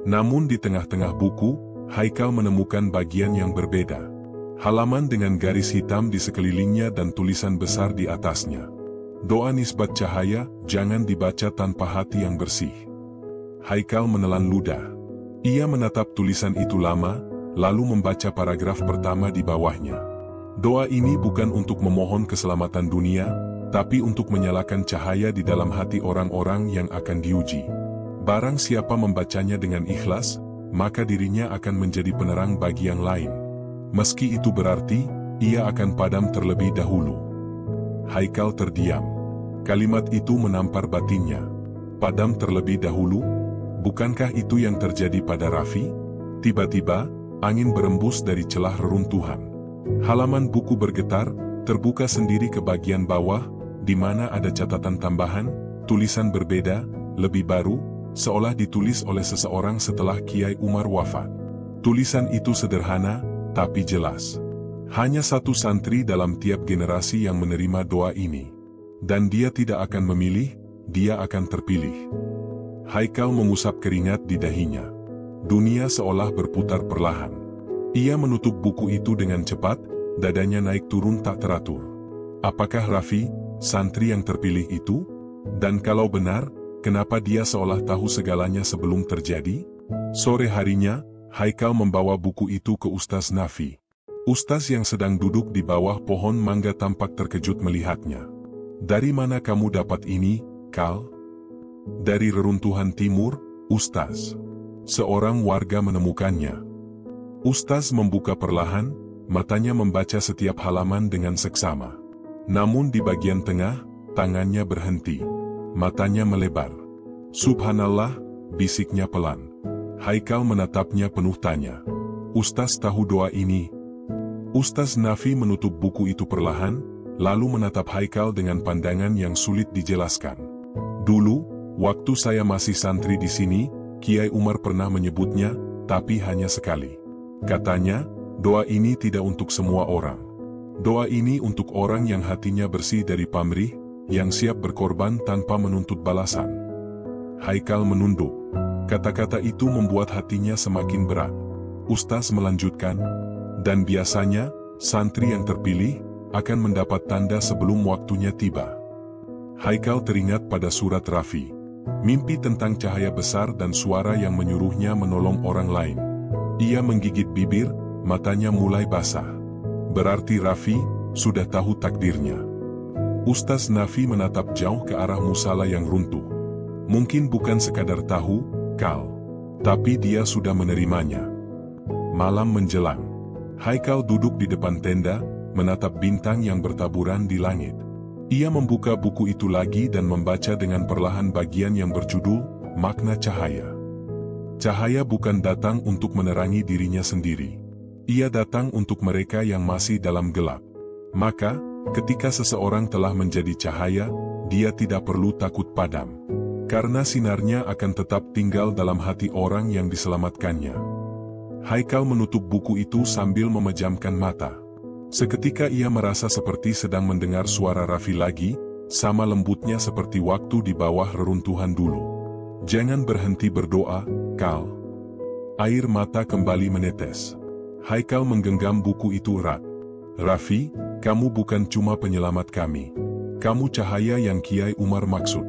Namun di tengah-tengah buku, Haikal menemukan bagian yang berbeda. Halaman dengan garis hitam di sekelilingnya dan tulisan besar di atasnya. "Doa nisbat cahaya, jangan dibaca tanpa hati yang bersih." Haikal menelan ludah. Ia menatap tulisan itu lama, lalu membaca paragraf pertama di bawahnya. Doa ini bukan untuk memohon keselamatan dunia, tapi untuk menyalakan cahaya di dalam hati orang-orang yang akan diuji. Barang siapa membacanya dengan ikhlas, maka dirinya akan menjadi penerang bagi yang lain. Meski itu berarti, ia akan padam terlebih dahulu. Haikal terdiam. Kalimat itu menampar batinnya. Padam terlebih dahulu? Bukankah itu yang terjadi pada Rafi? Tiba-tiba, angin berembus dari celah reruntuhan. Halaman buku bergetar, terbuka sendiri ke bagian bawah, di mana ada catatan tambahan, tulisan berbeda, lebih baru, seolah ditulis oleh seseorang setelah Kiai Umar wafat. Tulisan itu sederhana, tapi jelas. Hanya satu santri dalam tiap generasi yang menerima doa ini. Dan dia tidak akan memilih, dia akan terpilih. Haikal mengusap keringat di dahinya. Dunia seolah berputar perlahan. Ia menutup buku itu dengan cepat, dadanya naik turun tak teratur. Apakah Raffi, santri yang terpilih itu? Dan kalau benar, kenapa dia seolah tahu segalanya sebelum terjadi? Sore harinya, Haikal membawa buku itu ke Ustaz Nafi. Ustaz yang sedang duduk di bawah pohon mangga tampak terkejut melihatnya. "Dari mana kamu dapat ini, Kal?" "Dari reruntuhan timur, Ustaz." Seorang warga menemukannya. Ustaz membuka perlahan, matanya membaca setiap halaman dengan seksama. Namun di bagian tengah, tangannya berhenti. Matanya melebar. "Subhanallah," bisiknya pelan. Haikal menatapnya penuh tanya. "Ustaz tahu doa ini?" Ustaz Nafi menutup buku itu perlahan, lalu menatap Haikal dengan pandangan yang sulit dijelaskan. "Dulu, waktu saya masih santri di sini, Kiai Umar pernah menyebutnya, tapi hanya sekali. Katanya, doa ini tidak untuk semua orang. Doa ini untuk orang yang hatinya bersih dari pamrih, yang siap berkorban tanpa menuntut balasan." Haikal menunduk. Kata-kata itu membuat hatinya semakin berat. Ustaz melanjutkan, "Dan biasanya, santri yang terpilih akan mendapat tanda sebelum waktunya tiba." Haikal teringat pada surat Raffi. Mimpi tentang cahaya besar dan suara yang menyuruhnya menolong orang lain. Ia menggigit bibir, matanya mulai basah. Berarti Raffi sudah tahu takdirnya. Ustaz Nafi menatap jauh ke arah musala yang runtuh. Mungkin bukan sekadar tahu, Kal, tapi dia sudah menerimanya. Malam menjelang. Haikal duduk di depan tenda, menatap bintang yang bertaburan di langit. Ia membuka buku itu lagi dan membaca dengan perlahan bagian yang berjudul, Makna Cahaya. Cahaya bukan datang untuk menerangi dirinya sendiri. Ia datang untuk mereka yang masih dalam gelap. Maka, ketika seseorang telah menjadi cahaya, dia tidak perlu takut padam. Karena sinarnya akan tetap tinggal dalam hati orang yang diselamatkannya. Haikal menutup buku itu sambil memejamkan mata. Seketika ia merasa seperti sedang mendengar suara Raffi lagi, sama lembutnya seperti waktu di bawah reruntuhan dulu. "Jangan berhenti berdoa, Kal." Air mata kembali menetes. Haikal menggenggam buku itu erat. "Raffi, kamu bukan cuma penyelamat kami. Kamu cahaya yang Kiai Umar maksud."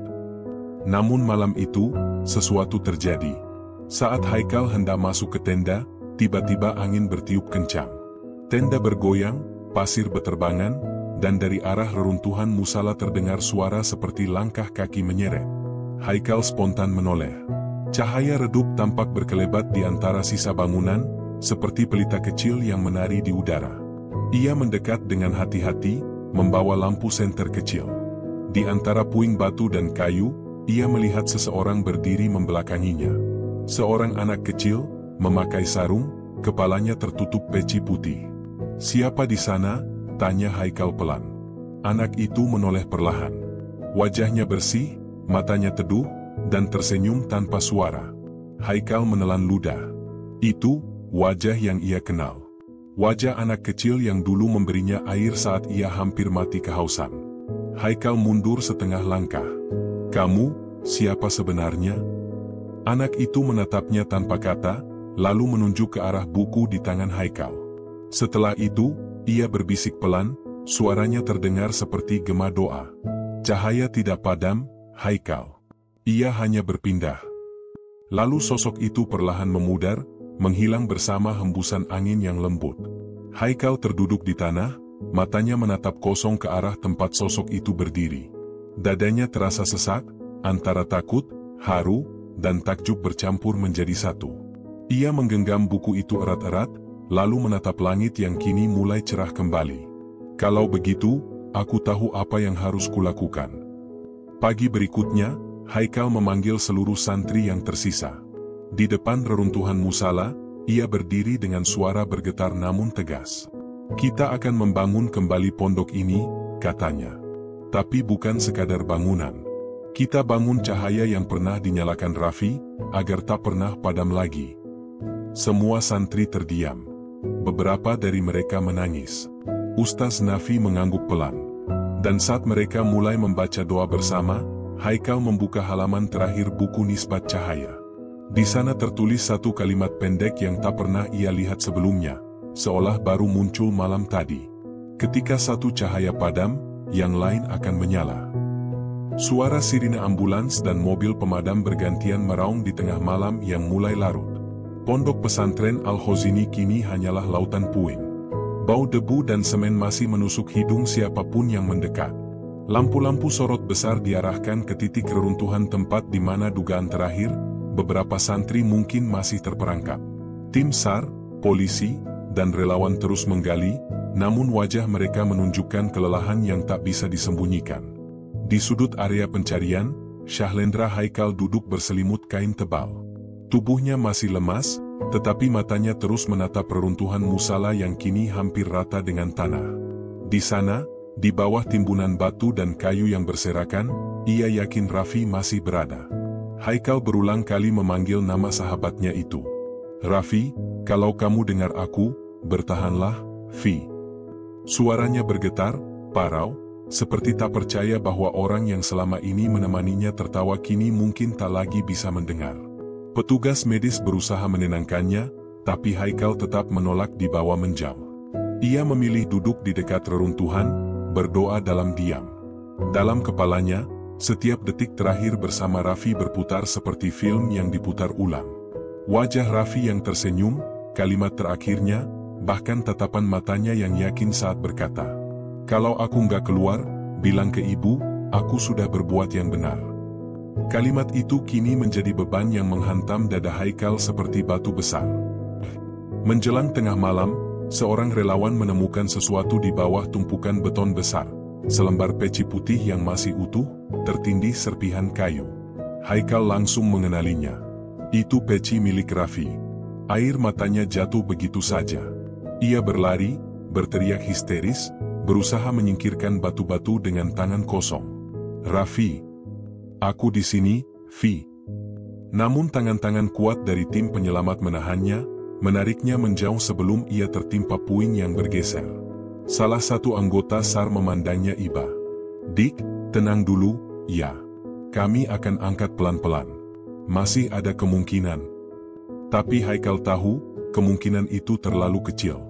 Namun malam itu, sesuatu terjadi. Saat Haikal hendak masuk ke tenda, tiba-tiba angin bertiup kencang. Tenda bergoyang, pasir beterbangan, dan dari arah reruntuhan musala terdengar suara seperti langkah kaki menyeret. Haikal spontan menoleh. Cahaya redup tampak berkelebat di antara sisa bangunan, seperti pelita kecil yang menari di udara. Ia mendekat dengan hati-hati, membawa lampu senter kecil. Di antara puing batu dan kayu, ia melihat seseorang berdiri membelakanginya. Seorang anak kecil, memakai sarung, kepalanya tertutup peci putih. "Siapa di sana?" tanya Haikal pelan. Anak itu menoleh perlahan. Wajahnya bersih, matanya teduh, dan tersenyum tanpa suara. Haikal menelan ludah. Itu, wajah yang ia kenal. Wajah anak kecil yang dulu memberinya air saat ia hampir mati kehausan. Haikal mundur setengah langkah. "Kamu, siapa sebenarnya?" Anak itu menatapnya tanpa kata, lalu menunjuk ke arah buku di tangan Haikal. Setelah itu, ia berbisik pelan, suaranya terdengar seperti gema doa. "Cahaya tidak padam, Haikal. Ia hanya berpindah." Lalu sosok itu perlahan memudar, menghilang bersama hembusan angin yang lembut. Haikal terduduk di tanah, matanya menatap kosong ke arah tempat sosok itu berdiri. Dadanya terasa sesak, antara takut, haru, dan takjub bercampur menjadi satu. Ia menggenggam buku itu erat-erat, lalu menatap langit yang kini mulai cerah kembali. "Kalau begitu, aku tahu apa yang harus kulakukan." Pagi berikutnya, Haikal memanggil seluruh santri yang tersisa. Di depan reruntuhan musala, ia berdiri dengan suara bergetar namun tegas. "Kita akan membangun kembali pondok ini," katanya. "Tapi bukan sekadar bangunan. Kita bangun cahaya yang pernah dinyalakan Raffi, agar tak pernah padam lagi. Semua santri terdiam. Beberapa dari mereka menangis. Ustaz Nafi mengangguk pelan. Dan saat mereka mulai membaca doa bersama, Haikal membuka halaman terakhir buku Nisbat Cahaya. Di sana tertulis satu kalimat pendek yang tak pernah ia lihat sebelumnya, seolah baru muncul malam tadi. Ketika satu cahaya padam, yang lain akan menyala. Suara sirine ambulans dan mobil pemadam bergantian meraung di tengah malam yang mulai larut. Pondok pesantren Al-Khozini kini hanyalah lautan puing. Bau debu dan semen masih menusuk hidung siapapun yang mendekat. Lampu-lampu sorot besar diarahkan ke titik reruntuhan tempat di mana dugaan terakhir, beberapa santri mungkin masih terperangkap. Tim SAR, polisi, dan relawan terus menggali, namun wajah mereka menunjukkan kelelahan yang tak bisa disembunyikan. Di sudut area pencarian, Syahlendra Haikal duduk berselimut kain tebal. Tubuhnya masih lemas, tetapi matanya terus menatap reruntuhan musala yang kini hampir rata dengan tanah. Di sana, di bawah timbunan batu dan kayu yang berserakan, ia yakin Raffi masih berada. Haikal berulang kali memanggil nama sahabatnya itu. "Raffi, kalau kamu dengar aku, bertahanlah, Fi." Suaranya bergetar, parau, seperti tak percaya bahwa orang yang selama ini menemaninya tertawa kini mungkin tak lagi bisa mendengar. Petugas medis berusaha menenangkannya, tapi Haikal tetap menolak dibawa menjauh. Ia memilih duduk di dekat reruntuhan, berdoa dalam diam. Dalam kepalanya, setiap detik terakhir bersama Raffi berputar seperti film yang diputar ulang. Wajah Raffi yang tersenyum, kalimat terakhirnya, bahkan tatapan matanya yang yakin saat berkata, "Kalau aku nggak keluar, bilang ke ibu, aku sudah berbuat yang benar." Kalimat itu kini menjadi beban yang menghantam dada Haikal seperti batu besar. Menjelang tengah malam, seorang relawan menemukan sesuatu di bawah tumpukan beton besar. Selembar peci putih yang masih utuh, tertindih serpihan kayu. Haikal langsung mengenalinya. Itu peci milik Raffi. Air matanya jatuh begitu saja. Ia berlari, berteriak histeris, berusaha menyingkirkan batu-batu dengan tangan kosong. "Raffi, aku di sini, Fi." Namun tangan-tangan kuat dari tim penyelamat menahannya, menariknya menjauh sebelum ia tertimpa puing yang bergeser. Salah satu anggota SAR memandangnya iba. "Dik, tenang dulu, ya. Kami akan angkat pelan-pelan. Masih ada kemungkinan." Tapi Haikal tahu, kemungkinan itu terlalu kecil.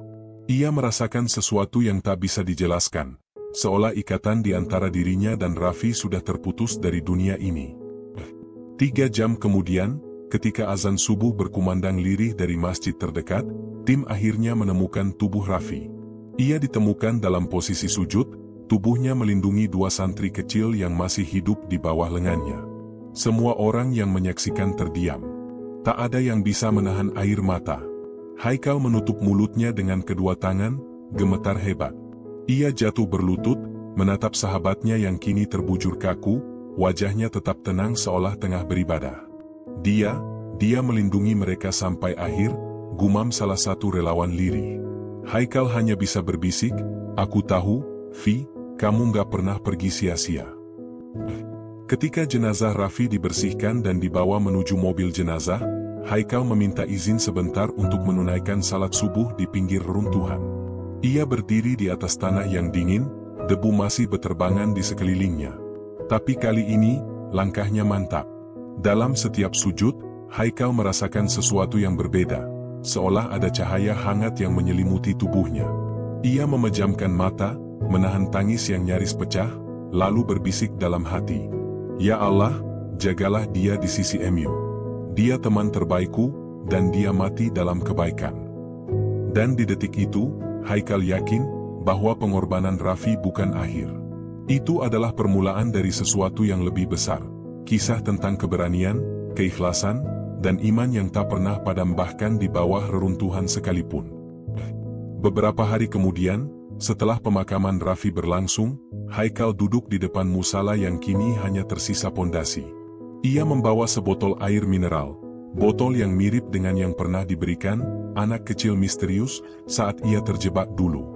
Ia merasakan sesuatu yang tak bisa dijelaskan, seolah ikatan di antara dirinya dan Raffi sudah terputus dari dunia ini. 3 jam kemudian, ketika azan subuh berkumandang lirih dari masjid terdekat, tim akhirnya menemukan tubuh Raffi. Ia ditemukan dalam posisi sujud, tubuhnya melindungi 2 santri kecil yang masih hidup di bawah lengannya. Semua orang yang menyaksikan terdiam. Tak ada yang bisa menahan air mata. Haikal menutup mulutnya dengan kedua tangan, gemetar hebat. Ia jatuh berlutut, menatap sahabatnya yang kini terbujur kaku, wajahnya tetap tenang seolah tengah beribadah. Dia melindungi mereka sampai akhir, gumam salah satu relawan lirih. Haikal hanya bisa berbisik, "Aku tahu, Fi, kamu gak pernah pergi sia-sia." Ketika jenazah Raffi dibersihkan dan dibawa menuju mobil jenazah, Haikal meminta izin sebentar untuk menunaikan salat subuh di pinggir reruntuhan. Ia berdiri di atas tanah yang dingin, debu masih beterbangan di sekelilingnya. Tapi kali ini, langkahnya mantap. Dalam setiap sujud, Haikal merasakan sesuatu yang berbeda, seolah ada cahaya hangat yang menyelimuti tubuhnya. Ia memejamkan mata, menahan tangis yang nyaris pecah, lalu berbisik dalam hati, "Ya Allah, jagalah dia di sisi MU. Dia teman terbaikku, dan dia mati dalam kebaikan." Dan di detik itu, Haikal yakin bahwa pengorbanan Raffi bukan akhir. Itu adalah permulaan dari sesuatu yang lebih besar. Kisah tentang keberanian, keikhlasan, dan iman yang tak pernah padam bahkan di bawah reruntuhan sekalipun. Beberapa hari kemudian, setelah pemakaman Raffi berlangsung, Haikal duduk di depan musala yang kini hanya tersisa pondasi. Ia membawa sebotol air mineral, botol yang mirip dengan yang pernah diberikan anak kecil misterius saat ia terjebak dulu.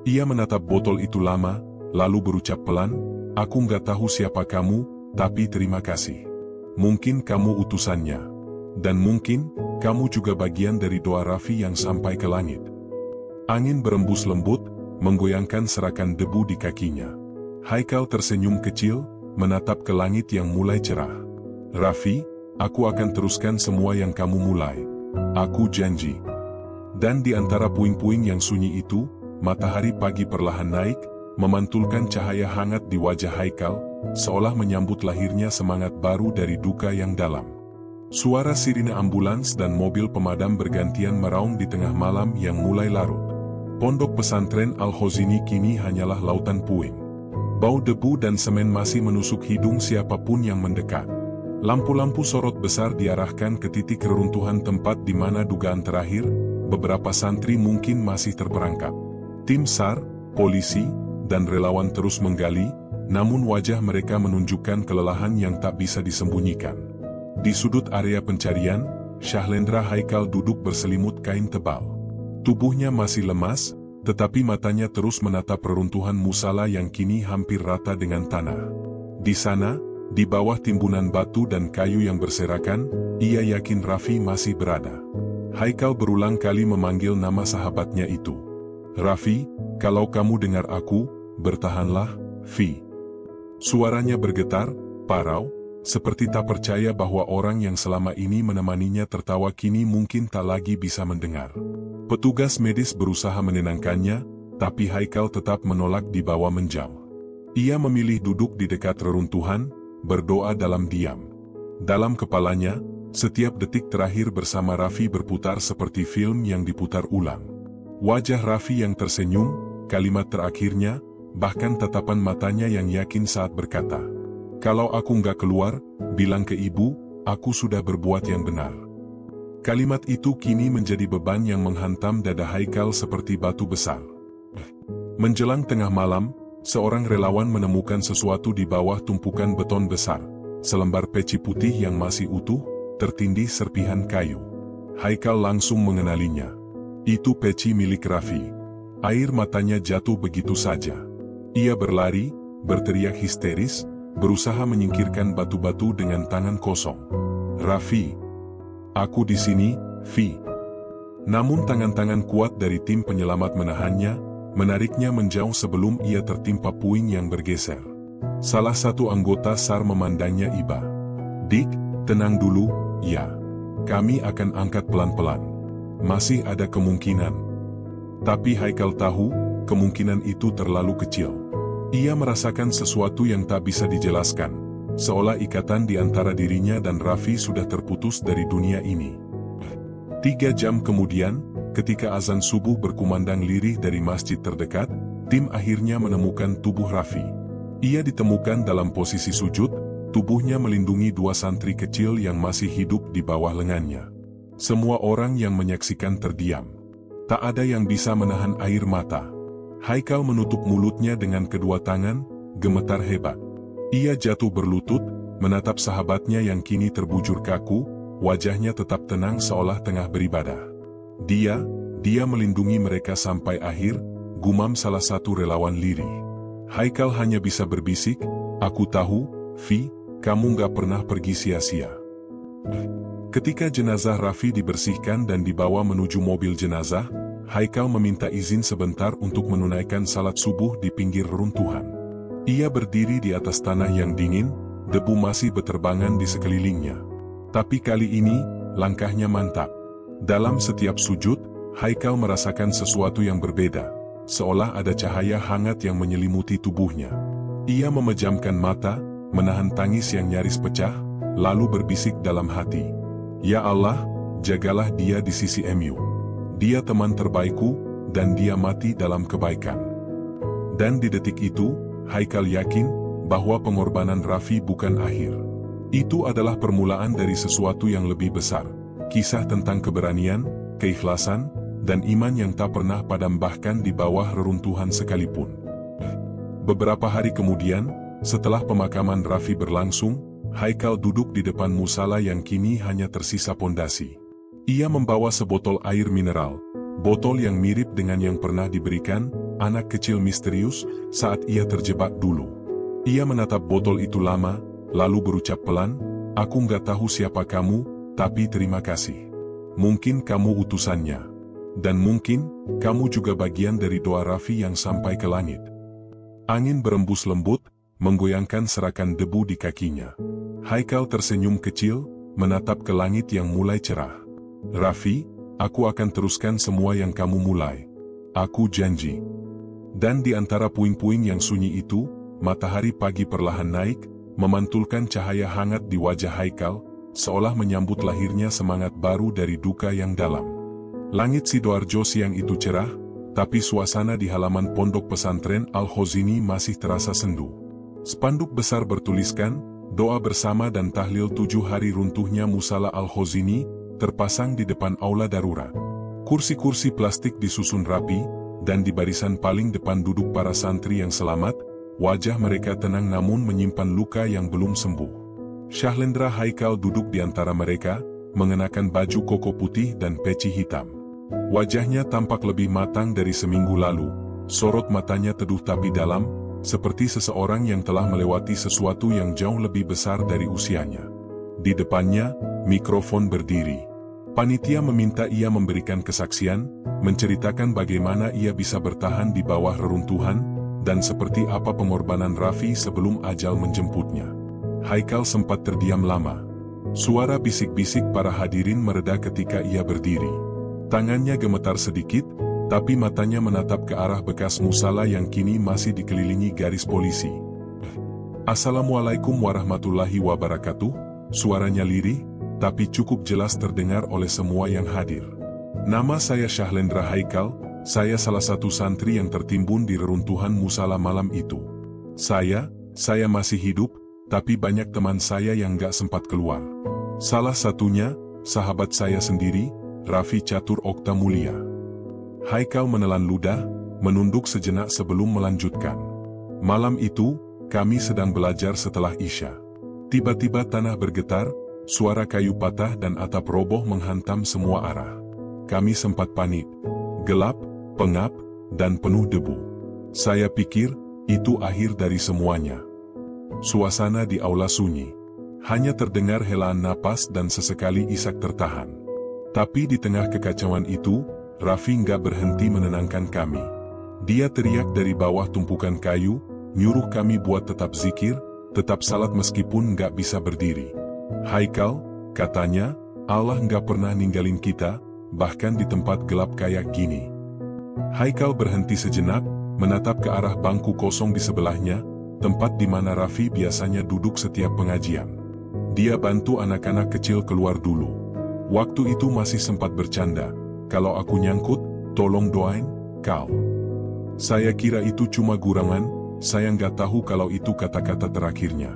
Ia menatap botol itu lama, lalu berucap pelan, "Aku nggak tahu siapa kamu, tapi terima kasih. Mungkin kamu utusannya. Dan mungkin, kamu juga bagian dari doa Raffi yang sampai ke langit. Angin berembus lembut, menggoyangkan serakan debu di kakinya. Haikal tersenyum kecil, menatap ke langit yang mulai cerah. Raffi, aku akan teruskan semua yang kamu mulai. Aku janji. Dan di antara puing-puing yang sunyi itu, matahari pagi perlahan naik, memantulkan cahaya hangat di wajah Haikal, seolah menyambut lahirnya semangat baru dari duka yang dalam. Suara sirine ambulans dan mobil pemadam bergantian meraung di tengah malam yang mulai larut. Pondok pesantren Al-Khozini kini hanyalah lautan puing. Bau debu dan semen masih menusuk hidung siapapun yang mendekat. Lampu-lampu sorot besar diarahkan ke titik reruntuhan tempat di mana dugaan terakhir, beberapa santri mungkin masih terperangkap. Tim SAR, polisi, dan relawan terus menggali, namun wajah mereka menunjukkan kelelahan yang tak bisa disembunyikan. Di sudut area pencarian, Syahlendra Haikal duduk berselimut kain tebal. Tubuhnya masih lemas, tetapi matanya terus menatap reruntuhan musala yang kini hampir rata dengan tanah. Di sana, di bawah timbunan batu dan kayu yang berserakan, ia yakin Raffi masih berada. Haikal berulang kali memanggil nama sahabatnya itu. Raffi, kalau kamu dengar aku, bertahanlah, Vi. Suaranya bergetar, parau, seperti tak percaya bahwa orang yang selama ini menemaninya tertawa kini mungkin tak lagi bisa mendengar. Petugas medis berusaha menenangkannya, tapi Haikal tetap menolak dibawa menjauh. Ia memilih duduk di dekat reruntuhan, berdoa dalam diam. Dalam kepalanya, setiap detik terakhir bersama Raffi berputar seperti film yang diputar ulang. Wajah Raffi yang tersenyum, kalimat terakhirnya, bahkan tatapan matanya yang yakin saat berkata, "Kalau aku nggak keluar, bilang ke ibu, aku sudah berbuat yang benar." Kalimat itu kini menjadi beban yang menghantam dada Haikal seperti batu besar. Menjelang tengah malam, seorang relawan menemukan sesuatu di bawah tumpukan beton besar, selembar peci putih yang masih utuh, tertindih serpihan kayu. Haikal langsung mengenalinya. Itu peci milik Raffi. Air matanya jatuh begitu saja. Ia berlari, berteriak histeris, berusaha menyingkirkan batu-batu dengan tangan kosong. "Raffi, aku di sini, Vi." Namun tangan-tangan kuat dari tim penyelamat menahannya, menariknya menjauh sebelum ia tertimpa puing yang bergeser. Salah satu anggota SAR memandangnya iba. "Dik, tenang dulu, ya. Kami akan angkat pelan-pelan. Masih ada kemungkinan." Tapi Haikal tahu, kemungkinan itu terlalu kecil. Ia merasakan sesuatu yang tak bisa dijelaskan, seolah ikatan di antara dirinya dan Raffi sudah terputus dari dunia ini. 3 jam kemudian, ketika azan subuh berkumandang lirih dari masjid terdekat, tim akhirnya menemukan tubuh Raffi. Ia ditemukan dalam posisi sujud, tubuhnya melindungi 2 santri kecil yang masih hidup di bawah lengannya. Semua orang yang menyaksikan terdiam. Tak ada yang bisa menahan air mata. Haikal menutup mulutnya dengan kedua tangan, gemetar hebat. Ia jatuh berlutut, menatap sahabatnya yang kini terbujur kaku, wajahnya tetap tenang seolah tengah beribadah. Dia melindungi mereka sampai akhir, gumam salah satu relawan lirih. Haikal hanya bisa berbisik, "Aku tahu, Vi, kamu gak pernah pergi sia-sia." Ketika jenazah Raffi dibersihkan dan dibawa menuju mobil jenazah, Haikal meminta izin sebentar untuk menunaikan salat subuh di pinggir reruntuhan. Ia berdiri di atas tanah yang dingin, debu masih beterbangan di sekelilingnya. Tapi kali ini, langkahnya mantap. Dalam setiap sujud, Haikal merasakan sesuatu yang berbeda, seolah ada cahaya hangat yang menyelimuti tubuhnya. Ia memejamkan mata, menahan tangis yang nyaris pecah, lalu berbisik dalam hati, "Ya Allah, jagalah dia di sisi MU. Dia teman terbaikku, dan dia mati dalam kebaikan." Dan di detik itu, Haikal yakin bahwa pengorbanan Raffi bukan akhir. Itu adalah permulaan dari sesuatu yang lebih besar. Kisah tentang keberanian, keikhlasan, dan iman yang tak pernah padam bahkan di bawah reruntuhan sekalipun. Beberapa hari kemudian, setelah pemakaman Raffi berlangsung, Haikal duduk di depan musala yang kini hanya tersisa pondasi. Ia membawa sebotol air mineral, botol yang mirip dengan yang pernah diberikan anak kecil misterius saat ia terjebak dulu. Ia menatap botol itu lama, lalu berucap pelan, "Aku nggak tahu siapa kamu, tapi terima kasih. Mungkin kamu utusannya. Dan mungkin, kamu juga bagian dari doa Raffi yang sampai ke langit." Angin berembus lembut, menggoyangkan serakan debu di kakinya. Haikal tersenyum kecil, menatap ke langit yang mulai cerah. "Raffi, aku akan teruskan semua yang kamu mulai. Aku janji." Dan di antara puing-puing yang sunyi itu, matahari pagi perlahan naik, memantulkan cahaya hangat di wajah Haikal, seolah menyambut lahirnya semangat baru dari duka yang dalam. Langit Sidoarjo siang itu cerah, tapi suasana di halaman pondok pesantren Al-Khozini masih terasa sendu. Spanduk besar bertuliskan, "Doa bersama dan tahlil 7 hari runtuhnya Musala Al-Khozini," terpasang di depan aula darurat. Kursi-kursi plastik disusun rapi, dan di barisan paling depan duduk para santri yang selamat. Wajah mereka tenang namun menyimpan luka yang belum sembuh. Syahlendra Haikal duduk di antara mereka, mengenakan baju koko putih dan peci hitam. Wajahnya tampak lebih matang dari seminggu lalu, sorot matanya teduh tapi dalam, seperti seseorang yang telah melewati sesuatu yang jauh lebih besar dari usianya. Di depannya, mikrofon berdiri. Panitia meminta ia memberikan kesaksian, menceritakan bagaimana ia bisa bertahan di bawah reruntuhan, dan seperti apa pengorbanan Raffi sebelum ajal menjemputnya. Haikal sempat terdiam lama. Suara bisik-bisik para hadirin mereda ketika ia berdiri. Tangannya gemetar sedikit, tapi matanya menatap ke arah bekas musala yang kini masih dikelilingi garis polisi. "Assalamualaikum warahmatullahi wabarakatuh," suaranya lirih, tapi cukup jelas terdengar oleh semua yang hadir. "Nama saya Syahlendra Haikal. Saya salah satu santri yang tertimbun di reruntuhan musala malam itu. Saya masih hidup, tapi banyak teman saya yang gak sempat keluar. Salah satunya, sahabat saya sendiri, Raffi Catur Okta Mulia." Haikal menelan ludah, menunduk sejenak sebelum melanjutkan. "Malam itu, kami sedang belajar setelah Isya. Tiba-tiba tanah bergetar, suara kayu patah dan atap roboh menghantam semua arah. Kami sempat panik. Gelap, pengap, dan penuh debu. Saya pikir, itu akhir dari semuanya." Suasana di aula sunyi. Hanya terdengar helaan napas dan sesekali isak tertahan. Tapi di tengah kekacauan itu, Raffi nggak berhenti menenangkan kami. Dia teriak dari bawah tumpukan kayu, nyuruh kami buat tetap zikir, tetap salat meskipun nggak bisa berdiri. "Haikal," katanya, "Allah nggak pernah ninggalin kita, bahkan di tempat gelap kayak gini." Haikal berhenti sejenak, menatap ke arah bangku kosong di sebelahnya, tempat di mana Raffi biasanya duduk setiap pengajian. Dia bantu anak-anak kecil keluar dulu. Waktu itu masih sempat bercanda, "Kalau aku nyangkut, tolong doain, Kal." Saya kira itu cuma gurangan, saya nggak tahu kalau itu kata-kata terakhirnya.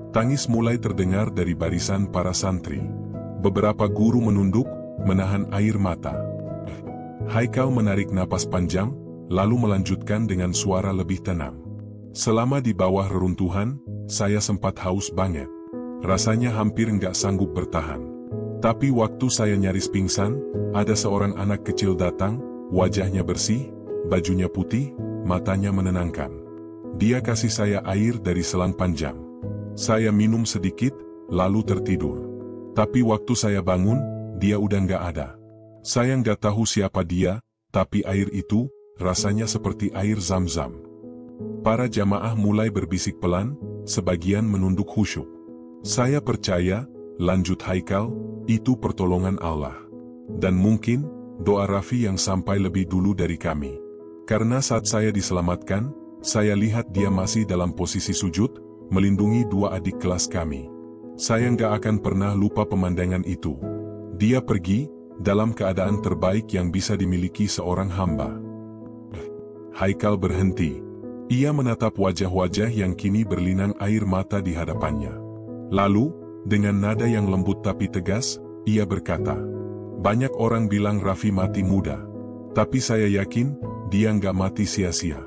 Tangis mulai terdengar dari barisan para santri. Beberapa guru menunduk, menahan air mata. Haikal menarik napas panjang, lalu melanjutkan dengan suara lebih tenang. "Selama di bawah reruntuhan, saya sempat haus banget. Rasanya hampir nggak sanggup bertahan. Tapi waktu saya nyaris pingsan, ada seorang anak kecil datang, wajahnya bersih, bajunya putih, matanya menenangkan. Dia kasih saya air dari selang panjang. Saya minum sedikit, lalu tertidur. Tapi waktu saya bangun, dia udah nggak ada. Saya nggak tahu siapa dia, tapi air itu, rasanya seperti air Zam-Zam." Para jamaah mulai berbisik pelan, sebagian menunduk khusyuk. "Saya percaya," lanjut Haikal, "itu pertolongan Allah. Dan mungkin, doa Raffi yang sampai lebih dulu dari kami. Karena saat saya diselamatkan, saya lihat dia masih dalam posisi sujud, melindungi 2 adik kelas kami. Saya nggak akan pernah lupa pemandangan itu. Dia pergi, dalam keadaan terbaik yang bisa dimiliki seorang hamba." Haikal berhenti. Ia menatap wajah-wajah yang kini berlinang air mata di hadapannya. Lalu, dengan nada yang lembut tapi tegas, ia berkata, "Banyak orang bilang Raffi mati muda. Tapi saya yakin, dia nggak mati sia-sia.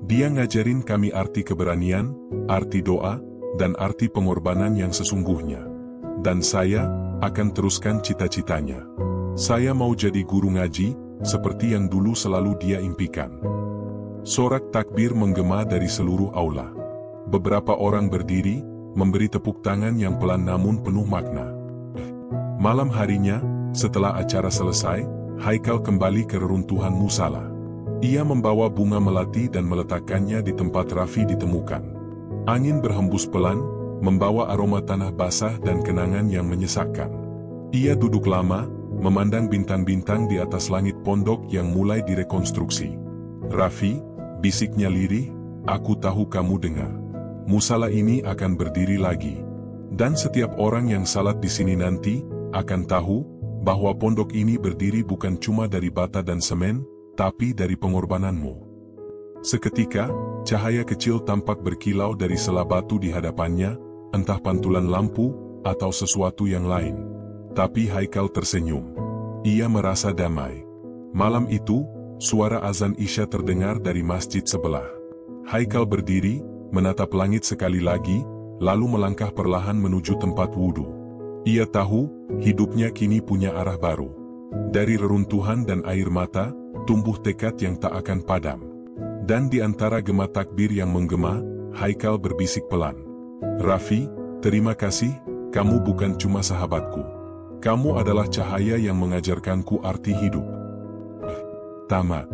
Dia ngajarin kami arti keberanian, arti doa, dan arti pengorbanan yang sesungguhnya. Dan saya akan teruskan cita-citanya. Saya mau jadi guru ngaji, seperti yang dulu selalu dia impikan." Sorak takbir menggema dari seluruh aula. Beberapa orang berdiri, memberi tepuk tangan yang pelan namun penuh makna. Malam harinya, setelah acara selesai, Haikal kembali ke reruntuhan musala. Ia membawa bunga melati dan meletakkannya di tempat Raffi ditemukan. Angin berhembus pelan, membawa aroma tanah basah dan kenangan yang menyesakkan. Ia duduk lama, memandang bintang-bintang di atas langit pondok yang mulai direkonstruksi. "Raffi," bisiknya lirih, "aku tahu kamu dengar. Musala ini akan berdiri lagi. Dan setiap orang yang salat di sini nanti, akan tahu, bahwa pondok ini berdiri bukan cuma dari bata dan semen, tapi dari pengorbananmu." Seketika, cahaya kecil tampak berkilau dari sela batu di hadapannya, entah pantulan lampu, atau sesuatu yang lain. Tapi Haikal tersenyum. Ia merasa damai. Malam itu, suara azan Isya terdengar dari masjid sebelah. Haikal berdiri, menatap langit sekali lagi, lalu melangkah perlahan menuju tempat wudhu. Ia tahu, hidupnya kini punya arah baru. Dari reruntuhan dan air mata, tumbuh tekad yang tak akan padam. Dan di antara gema takbir yang menggema, Haikal berbisik pelan. "Raffi, terima kasih, kamu bukan cuma sahabatku. Kamu adalah cahaya yang mengajarkanku arti hidup." Tamat.